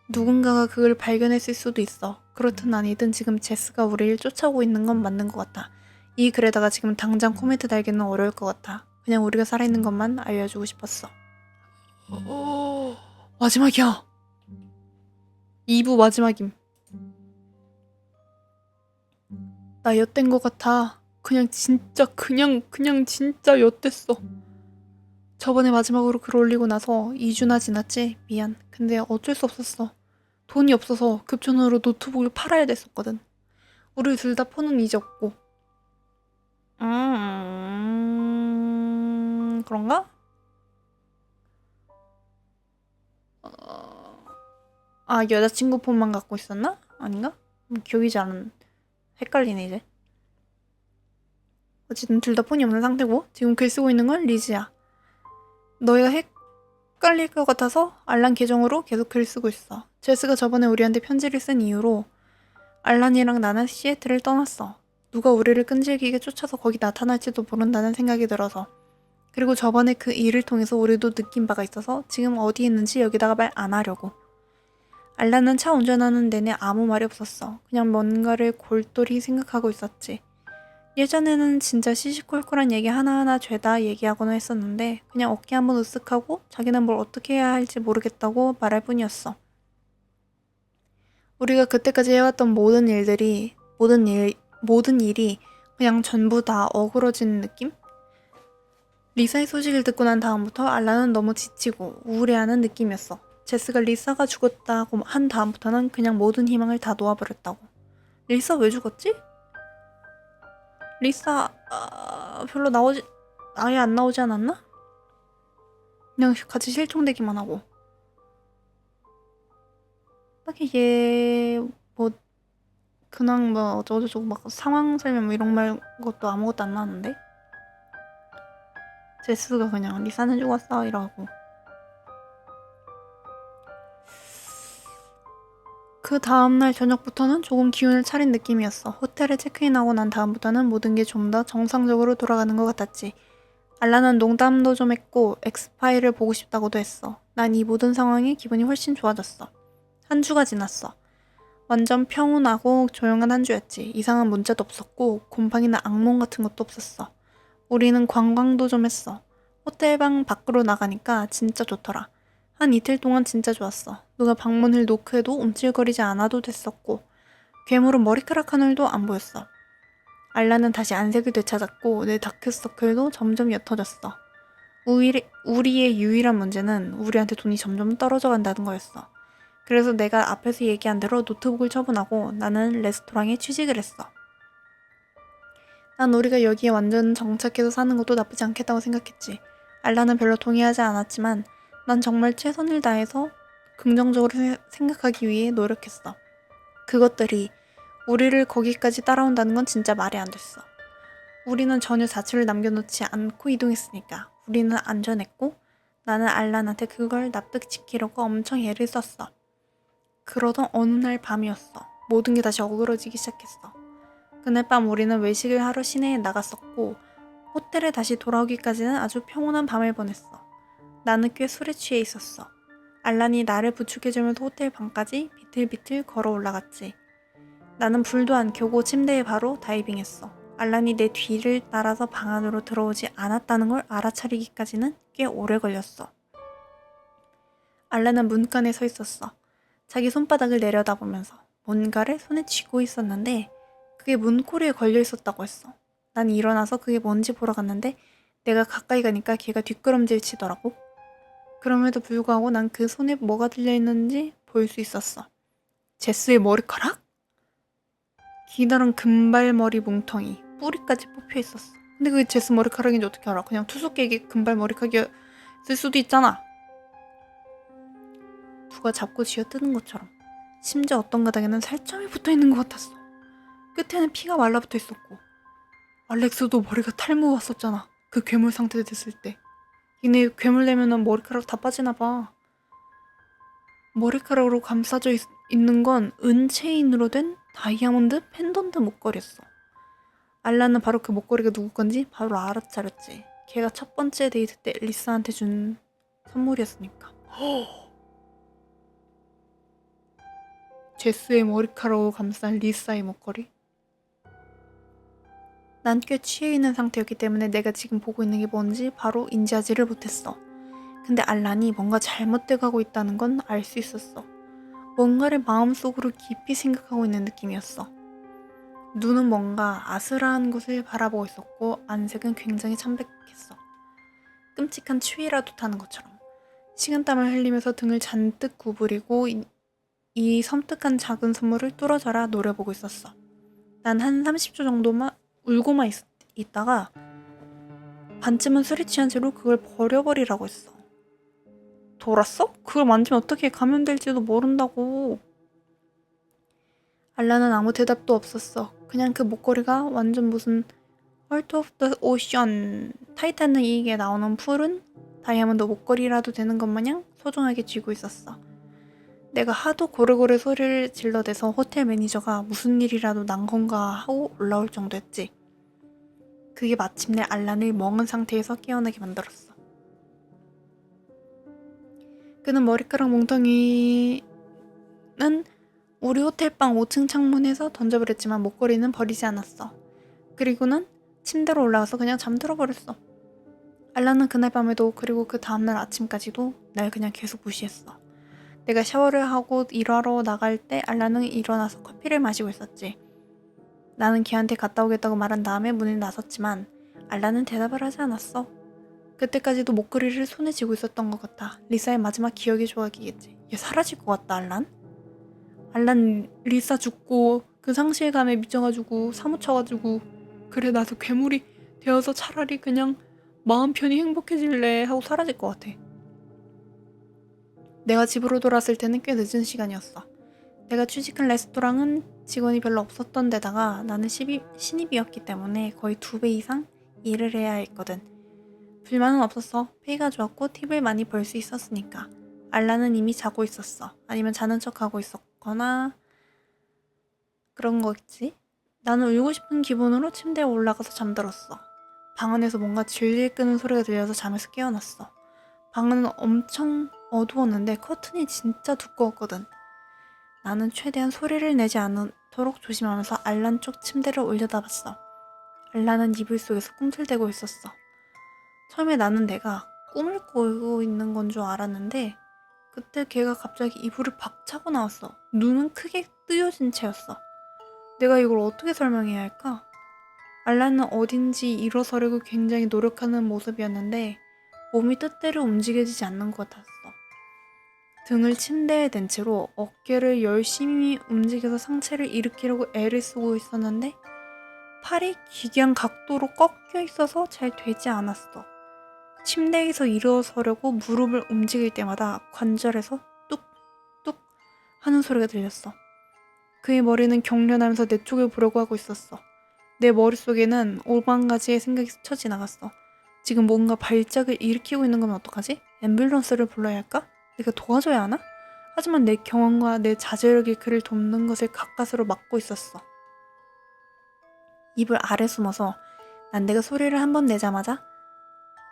누군가가 그걸 발견했을 수도 있어. 그렇든 아니든 지금 제스가 우리를 쫓아오고 있는 건 맞는 것 같아. 이 글에다가 지금 당장 코멘트 달기는 어려울 것 같아. 그냥 우리가 살아있는 것만 알려주고 싶었어. 마지막이야. 2부 마지막임. 나 엿된 것 같아. 그냥 진짜 엿됐어. 저번에 마지막으로 글 올리고 나서 2주나 지났지? 미안. 근데 어쩔 수 없었어. 돈이 없어서 급전으로 노트북을 팔아야 됐었거든. 우리 둘 다 폰은 이제 없고. 그런가? 여자친구 폰만 갖고 있었나? 아닌가? 기억이 잘 안... 헷갈리네 이제. 어쨌든 둘 다 폰이 없는 상태고 지금 글 쓰고 있는 건 리즈야. 너희가 헷갈릴 것 같아서 알란 계정으로 계속 글 쓰고 있어. 제스가 저번에 우리한테 편지를 쓴 이후로 알란이랑 나는 시애틀을 떠났어. 누가 우리를 끈질기게 쫓아서 거기 나타날지도 모른다는 생각이 들어서. 그리고 저번에 그 일을 통해서 우리도 느낀 바가 있어서 지금 어디 있는지 여기다가 말 안 하려고. 알란은 차 운전하는 내내 아무 말이 없었어. 그냥 뭔가를 골똘히 생각하고 있었지. 예전에는 진짜 시시콜콜한 얘기 하나하나 죄다 얘기하곤 했었는데 그냥 어깨 한번 으쓱하고 자기는 뭘 어떻게 해야 할지 모르겠다고 말할 뿐이었어. 우리가 그때까지 해왔던 모든 일이 그냥 전부 다 어그러진 느낌? 리사의 소식을 듣고 난 다음부터 알라는 너무 지치고 우울해하는 느낌이었어. 제스가 리사가 죽었다고 한 다음부터는 그냥 모든 희망을 다 놓아버렸다고. 리사 왜 죽었지? 리사 별로 아예 안 나오지 않았나? 그냥 같이 실종되기만 하고. 딱히 얘뭐 그냥 뭐 어쩌고저쩌고 막 상황 설명 뭐 이런 말 것도 아무것도 안 나왔는데 제스가 그냥 리사는 죽었어 이러고. 그 다음날 저녁부터는 조금 기운을 차린 느낌이었어. 호텔에 체크인하고 난 다음부터는 모든 게 좀 더 정상적으로 돌아가는 것 같았지. 알라는 농담도 좀 했고 엑스파일을 보고 싶다고도 했어. 난 이 모든 상황에 기분이 훨씬 좋아졌어. 한 주가 지났어. 완전 평온하고 조용한 한 주였지. 이상한 문자도 없었고 곰팡이나 악몽 같은 것도 없었어. 우리는 관광도 좀 했어. 호텔방 밖으로 나가니까 진짜 좋더라. 한 이틀 동안 진짜 좋았어. 누가 방문을 노크해도 움찔거리지 않아도 됐었고 괴물은 머리카락 하늘도 안 보였어. 알라는 다시 안색을 되찾았고 내 다크서클도 점점 옅어졌어. 우리의 유일한 문제는 우리한테 돈이 점점 떨어져 간다는 거였어. 그래서 내가 앞에서 얘기한 대로 노트북을 처분하고 나는 레스토랑에 취직을 했어. 난 우리가 여기에 완전 정착해서 사는 것도 나쁘지 않겠다고 생각했지. 알라는 별로 동의하지 않았지만 난 정말 최선을 다해서 긍정적으로 생각하기 위해 노력했어. 그것들이 우리를 거기까지 따라온다는 건 진짜 말이 안 됐어. 우리는 전혀 자취를 남겨놓지 않고 이동했으니까 우리는 안전했고 나는 알란한테 그걸 납득시키려고 엄청 애를 썼어. 그러던 어느 날 밤이었어. 모든 게 다시 어그러지기 시작했어. 그날 밤 우리는 외식을 하러 시내에 나갔었고 호텔에 다시 돌아오기까지는 아주 평온한 밤을 보냈어. 나는 꽤 술에 취해 있었어. 알란이 나를 부축해주면서 호텔 방까지 비틀비틀 걸어 올라갔지. 나는 불도 안 켜고 침대에 바로 다이빙했어. 알란이 내 뒤를 따라서 방 안으로 들어오지 않았다는 걸 알아차리기까지는 꽤 오래 걸렸어. 알란은 문간에 서 있었어. 자기 손바닥을 내려다보면서 뭔가를 손에 쥐고 있었는데 그게 문고리에 걸려 있었다고 했어. 난 일어나서 그게 뭔지 보러 갔는데 내가 가까이 가니까 걔가 뒷걸음질 치더라고. 그럼에도 불구하고 난 그 손에 뭐가 들려있는지 볼 수 있었어. 제스의 머리카락? 기다란 금발머리 뭉텅이 뿌리까지 뽑혀 있었어. 근데 그게 제스 머리카락인지 어떻게 알아? 그냥 투수깨기 금발 머리카락이었을 수도 있잖아. 누가 잡고 쥐어뜯는 것처럼. 심지어 어떤 가닥에는 살점이 붙어있는 것 같았어. 끝에는 피가 말라붙어 있었고 알렉스도 머리가 탈모왔었잖아. 그 괴물 상태 됐을 때. 얘네 괴물 되면은 머리카락 다 빠지나 봐. 머리카락으로 감싸져 있는 건 은체인으로 된 다이아몬드 펜던트 목걸이였어. 알라는 바로 그 목걸이가 누구 건지 바로 알아차렸지. 걔가 첫 번째 데이트 때 리사한테 준 선물이었으니까. 제스의 머리카락으로 감싼 리사의 목걸이? 난 꽤 취해 있는 상태였기 때문에 내가 지금 보고 있는 게 뭔지 바로 인지하지를 못했어. 근데 알란이 뭔가 잘못돼 가고 있다는 건 알 수 있었어. 뭔가를 마음속으로 깊이 생각하고 있는 느낌이었어. 눈은 뭔가 아슬아한 곳을 바라보고 있었고 안색은 굉장히 참백했어. 끔찍한 추위라도 타는 것처럼. 식은땀을 흘리면서 등을 잔뜩 구부리고 이 섬뜩한 작은 선물을 뚫어져라 노려보고 있었어. 난 한 30초 정도만 울고만 있다가 반쯤은 술에 취한 채로 그걸 버려버리라고 했어. 돌았어? 그걸 만지면 어떻게 감염될지도 모른다고. 알라는 아무 대답도 없었어. 그냥 그 목걸이가 완전 무슨 Heart of the Ocean 타이타닉에 나오는 푸른 다이아몬드 목걸이라도 되는 것 마냥 소중하게 쥐고 있었어. 내가 하도 고래고래 소리를 질러대서 호텔 매니저가 무슨 일이라도 난 건가 하고 올라올 정도였지. 그게 마침내 알란을 멍한 상태에서 깨어나게 만들었어. 그는 머리카락 몽텅이는 우리 호텔방 5층 창문에서 던져버렸지만 목걸이는 버리지 않았어. 그리고는 침대로 올라가서 그냥 잠들어 버렸어. 알란은 그날 밤에도 그리고 그 다음날 아침까지도 날 그냥 계속 무시했어. 내가 샤워를 하고 일하러 나갈 때 알란은 일어나서 커피를 마시고 있었지. 나는 걔한테 갔다 오겠다고 말한 다음에 문을 나섰지만 알란은 대답을 하지 않았어. 그때까지도 목걸이를 손에 쥐고 있었던 것 같아. 리사의 마지막 기억의 조각이겠지. 얘 사라질 것 같다, 알란? 알란 리사 죽고 그 상실감에 미쳐가지고 사무쳐가지고 그래 나도 괴물이 되어서 차라리 그냥 마음 편히 행복해질래 하고 사라질 것 같아. 내가 집으로 돌아왔을 때는 꽤 늦은 시간이었어. 내가 취직한 레스토랑은 직원이 별로 없었던 데다가 나는 신입이었기 때문에 거의 2배 이상 일을 해야 했거든. 불만은 없었어. 페이가 좋았고 팁을 많이 벌 수 있었으니까. 알라는 이미 자고 있었어. 아니면 자는 척하고 있었거나 그런 거겠지? 나는 울고 싶은 기분으로 침대에 올라가서 잠들었어. 방 안에서 뭔가 질질 끄는 소리가 들려서 잠에서 깨어났어. 방은 엄청 어두웠는데 커튼이 진짜 두꺼웠거든. 나는 최대한 소리를 내지 않도록 조심하면서 알란 쪽 침대를 올려다봤어. 알란은 이불 속에서 꿈틀대고 있었어. 처음에 나는 내가 꿈을 꾸고 있는 건 줄 알았는데 그때 걔가 갑자기 이불을 박차고 나왔어. 눈은 크게 뜨여진 채였어. 내가 이걸 어떻게 설명해야 할까? 알란은 어딘지 일어서려고 굉장히 노력하는 모습이었는데 몸이 뜻대로 움직여지지 않는 것 같았어. 등을 침대에 댄 채로 어깨를 열심히 움직여서 상체를 일으키려고 애를 쓰고 있었는데 팔이 기괴한 각도로 꺾여 있어서 잘 되지 않았어. 침대에서 일어서려고 무릎을 움직일 때마다 관절에서 뚝뚝 하는 소리가 들렸어. 그의 머리는 경련하면서 내 쪽을 보려고 하고 있었어. 내 머릿속에는 오만 가지의 생각이 스쳐 지나갔어. 지금 뭔가 발작을 일으키고 있는 거면 어떡하지? 앰뷸런스를 불러야 할까? 내가 도와줘야 하나? 하지만 내 경험과 내 자제력이 그를 돕는 것을 가까스로 막고 있었어. 이불 아래 숨어서 난 내가 소리를 한 번 내자마자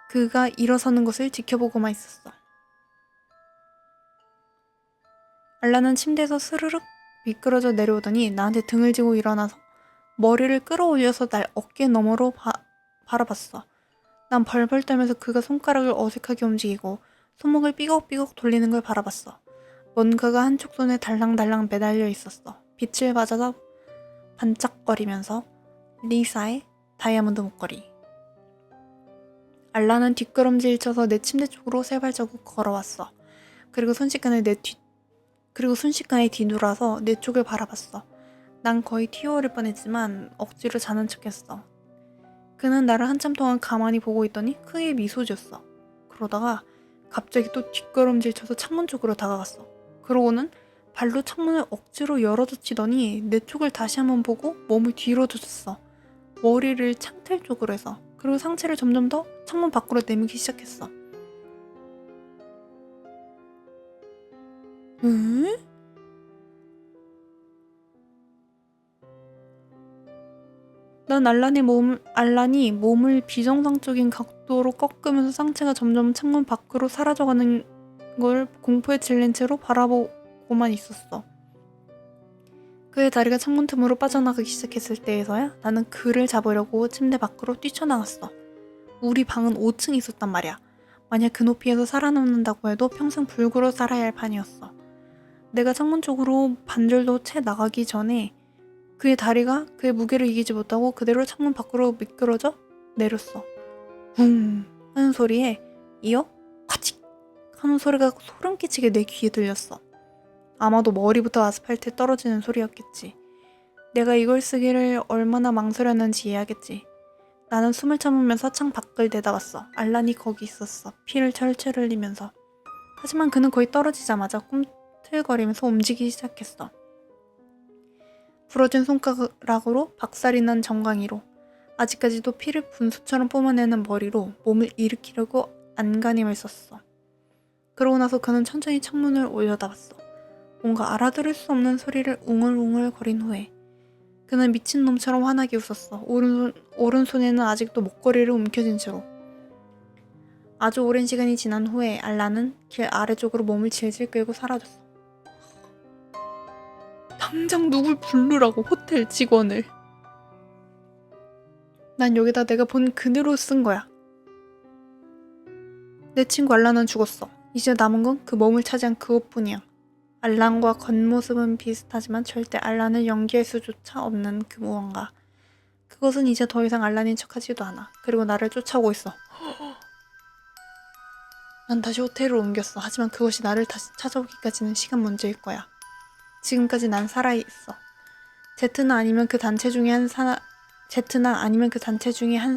그가 일어서는 것을 지켜보고만 있었어. 알라는 침대에서 스르륵 미끄러져 내려오더니 나한테 등을 지고 일어나서 머리를 끌어올려서 날 어깨 너머로 바라봤어. 난 벌벌 떨면서 그가 손가락을 어색하게 움직이고 손목을 삐걱삐걱 돌리는 걸 바라봤어. 뭔가가 한쪽 손에 달랑달랑 매달려 있었어. 빛을 맞아서 반짝거리면서 리사의 다이아몬드 목걸이. 알라는 뒷걸음질 쳐서 내 침대 쪽으로 세 발자국 걸어왔어. 그리고 순식간에 뒤돌아서 내 쪽을 바라봤어. 난 거의 튀어오를 뻔했지만 억지로 자는 척했어. 그는 나를 한참 동안 가만히 보고 있더니 크게 미소 지었어. 그러다가 갑자기 또 뒷걸음질 쳐서 창문 쪽으로 다가갔어. 그러고는 발로 창문을 억지로 열어젖히더니 내 쪽을 다시 한번 보고 몸을 뒤로 젖혔어. 머리를 창틀 쪽으로 해서. 그리고 상체를 점점 더 창문 밖으로 내밀기 시작했어. 응? 난 알란이 몸을 비정상적인 각도로 꺾으면서 상체가 점점 창문 밖으로 사라져가는 걸 공포에 질린 채로 바라보고만 있었어. 그의 다리가 창문 틈으로 빠져나가기 시작했을 때에서야 나는 그를 잡으려고 침대 밖으로 뛰쳐나갔어. 우리 방은 5층에 있었단 말이야. 만약 그 높이에서 살아남는다고 해도 평생 불구로 살아야 할 판이었어. 내가 창문 쪽으로 반절도 채 나가기 전에 그의 다리가 그의 무게를 이기지 못하고 그대로 창문 밖으로 미끄러져 내렸어. 웅 하는 소리에 이어 카칙 하는 소리가 소름 끼치게 내 귀에 들렸어. 아마도 머리부터 아스팔트에 떨어지는 소리였겠지. 내가 이걸 쓰기를 얼마나 망설였는지 이해하겠지. 나는 숨을 참으면서 창 밖을 내다봤어. 알란이 거기 있었어. 피를 철철 흘리면서. 하지만 그는 거의 떨어지자마자 꿈틀거리면서 움직이기 시작했어. 부러진 손가락으로 박살이 난 정강이로 아직까지도 피를 분수처럼 뿜어내는 머리로 몸을 일으키려고 안간힘을 썼어. 그러고 나서 그는 천천히 창문을 올려다봤어. 뭔가 알아들을 수 없는 소리를 웅얼웅얼 거린 후에 그는 미친놈처럼 환하게 웃었어. 오른손에는 아직도 목걸이를 움켜쥔 채로. 아주 오랜 시간이 지난 후에 알라는 길 아래쪽으로 몸을 질질 끌고 사라졌어. 당장 누굴 부르라고, 호텔 직원을. 난 여기다 내가 본 그대로 쓴 거야. 내 친구 알란은 죽었어. 이제 남은 건 그 몸을 차지한 그것뿐이야. 알란과 겉모습은 비슷하지만 절대 알란을 연기할 수조차 없는 그 무언가. 그것은 이제 더 이상 알란인 척하지도 않아. 그리고 나를 쫓아오고 있어. 난 다시 호텔을 옮겼어. 하지만 그것이 나를 다시 찾아오기까지는 시간 문제일 거야. 지금까지 난 살아있어. 제트나 아니면 그 단체 중에 한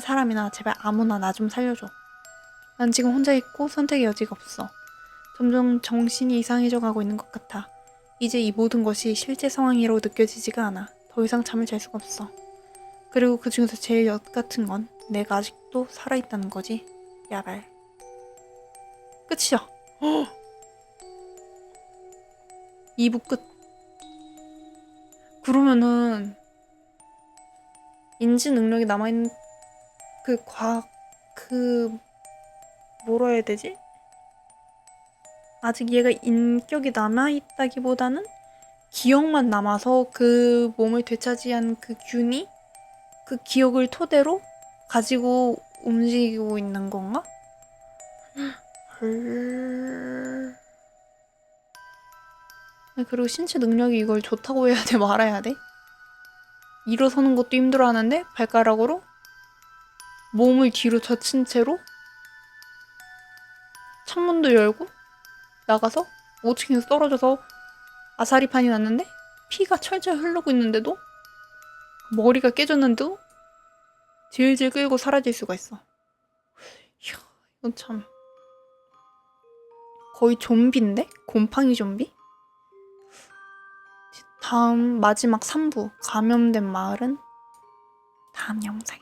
사람이나 제발 아무나 나 좀 살려줘. 난 지금 혼자 있고 선택의 여지가 없어. 점점 정신이 이상해져 가고 있는 것 같아. 이제 이 모든 것이 실제 상황이라고 느껴지지가 않아. 더 이상 잠을 잘 수가 없어. 그리고 그 중에서 제일 엿같은 건 내가 아직도 살아있다는 거지. 야발. 끝이야. 2부 끝. 그러면은 인지 능력이 남아있는 뭐라 해야 되지? 아직 얘가 인격이 남아있다기보다는 기억만 남아서 그 몸을 되찾이한 그 균이 그 기억을 토대로 가지고 움직이고 있는 건가? 그리고 신체 능력이 이걸 좋다고 해야 돼, 말아야 돼? 일어서는 것도 힘들어하는데 발가락으로 몸을 뒤로 젖힌 채로 창문도 열고 나가서 5층에서 떨어져서 아사리판이 났는데 피가 철철 흐르고 있는데도 머리가 깨졌는데도 질질 끌고 사라질 수가 있어. 이야, 이건 참 거의 좀비인데? 곰팡이 좀비? 다음 마지막 3부 감염된 마을은 다음 영상에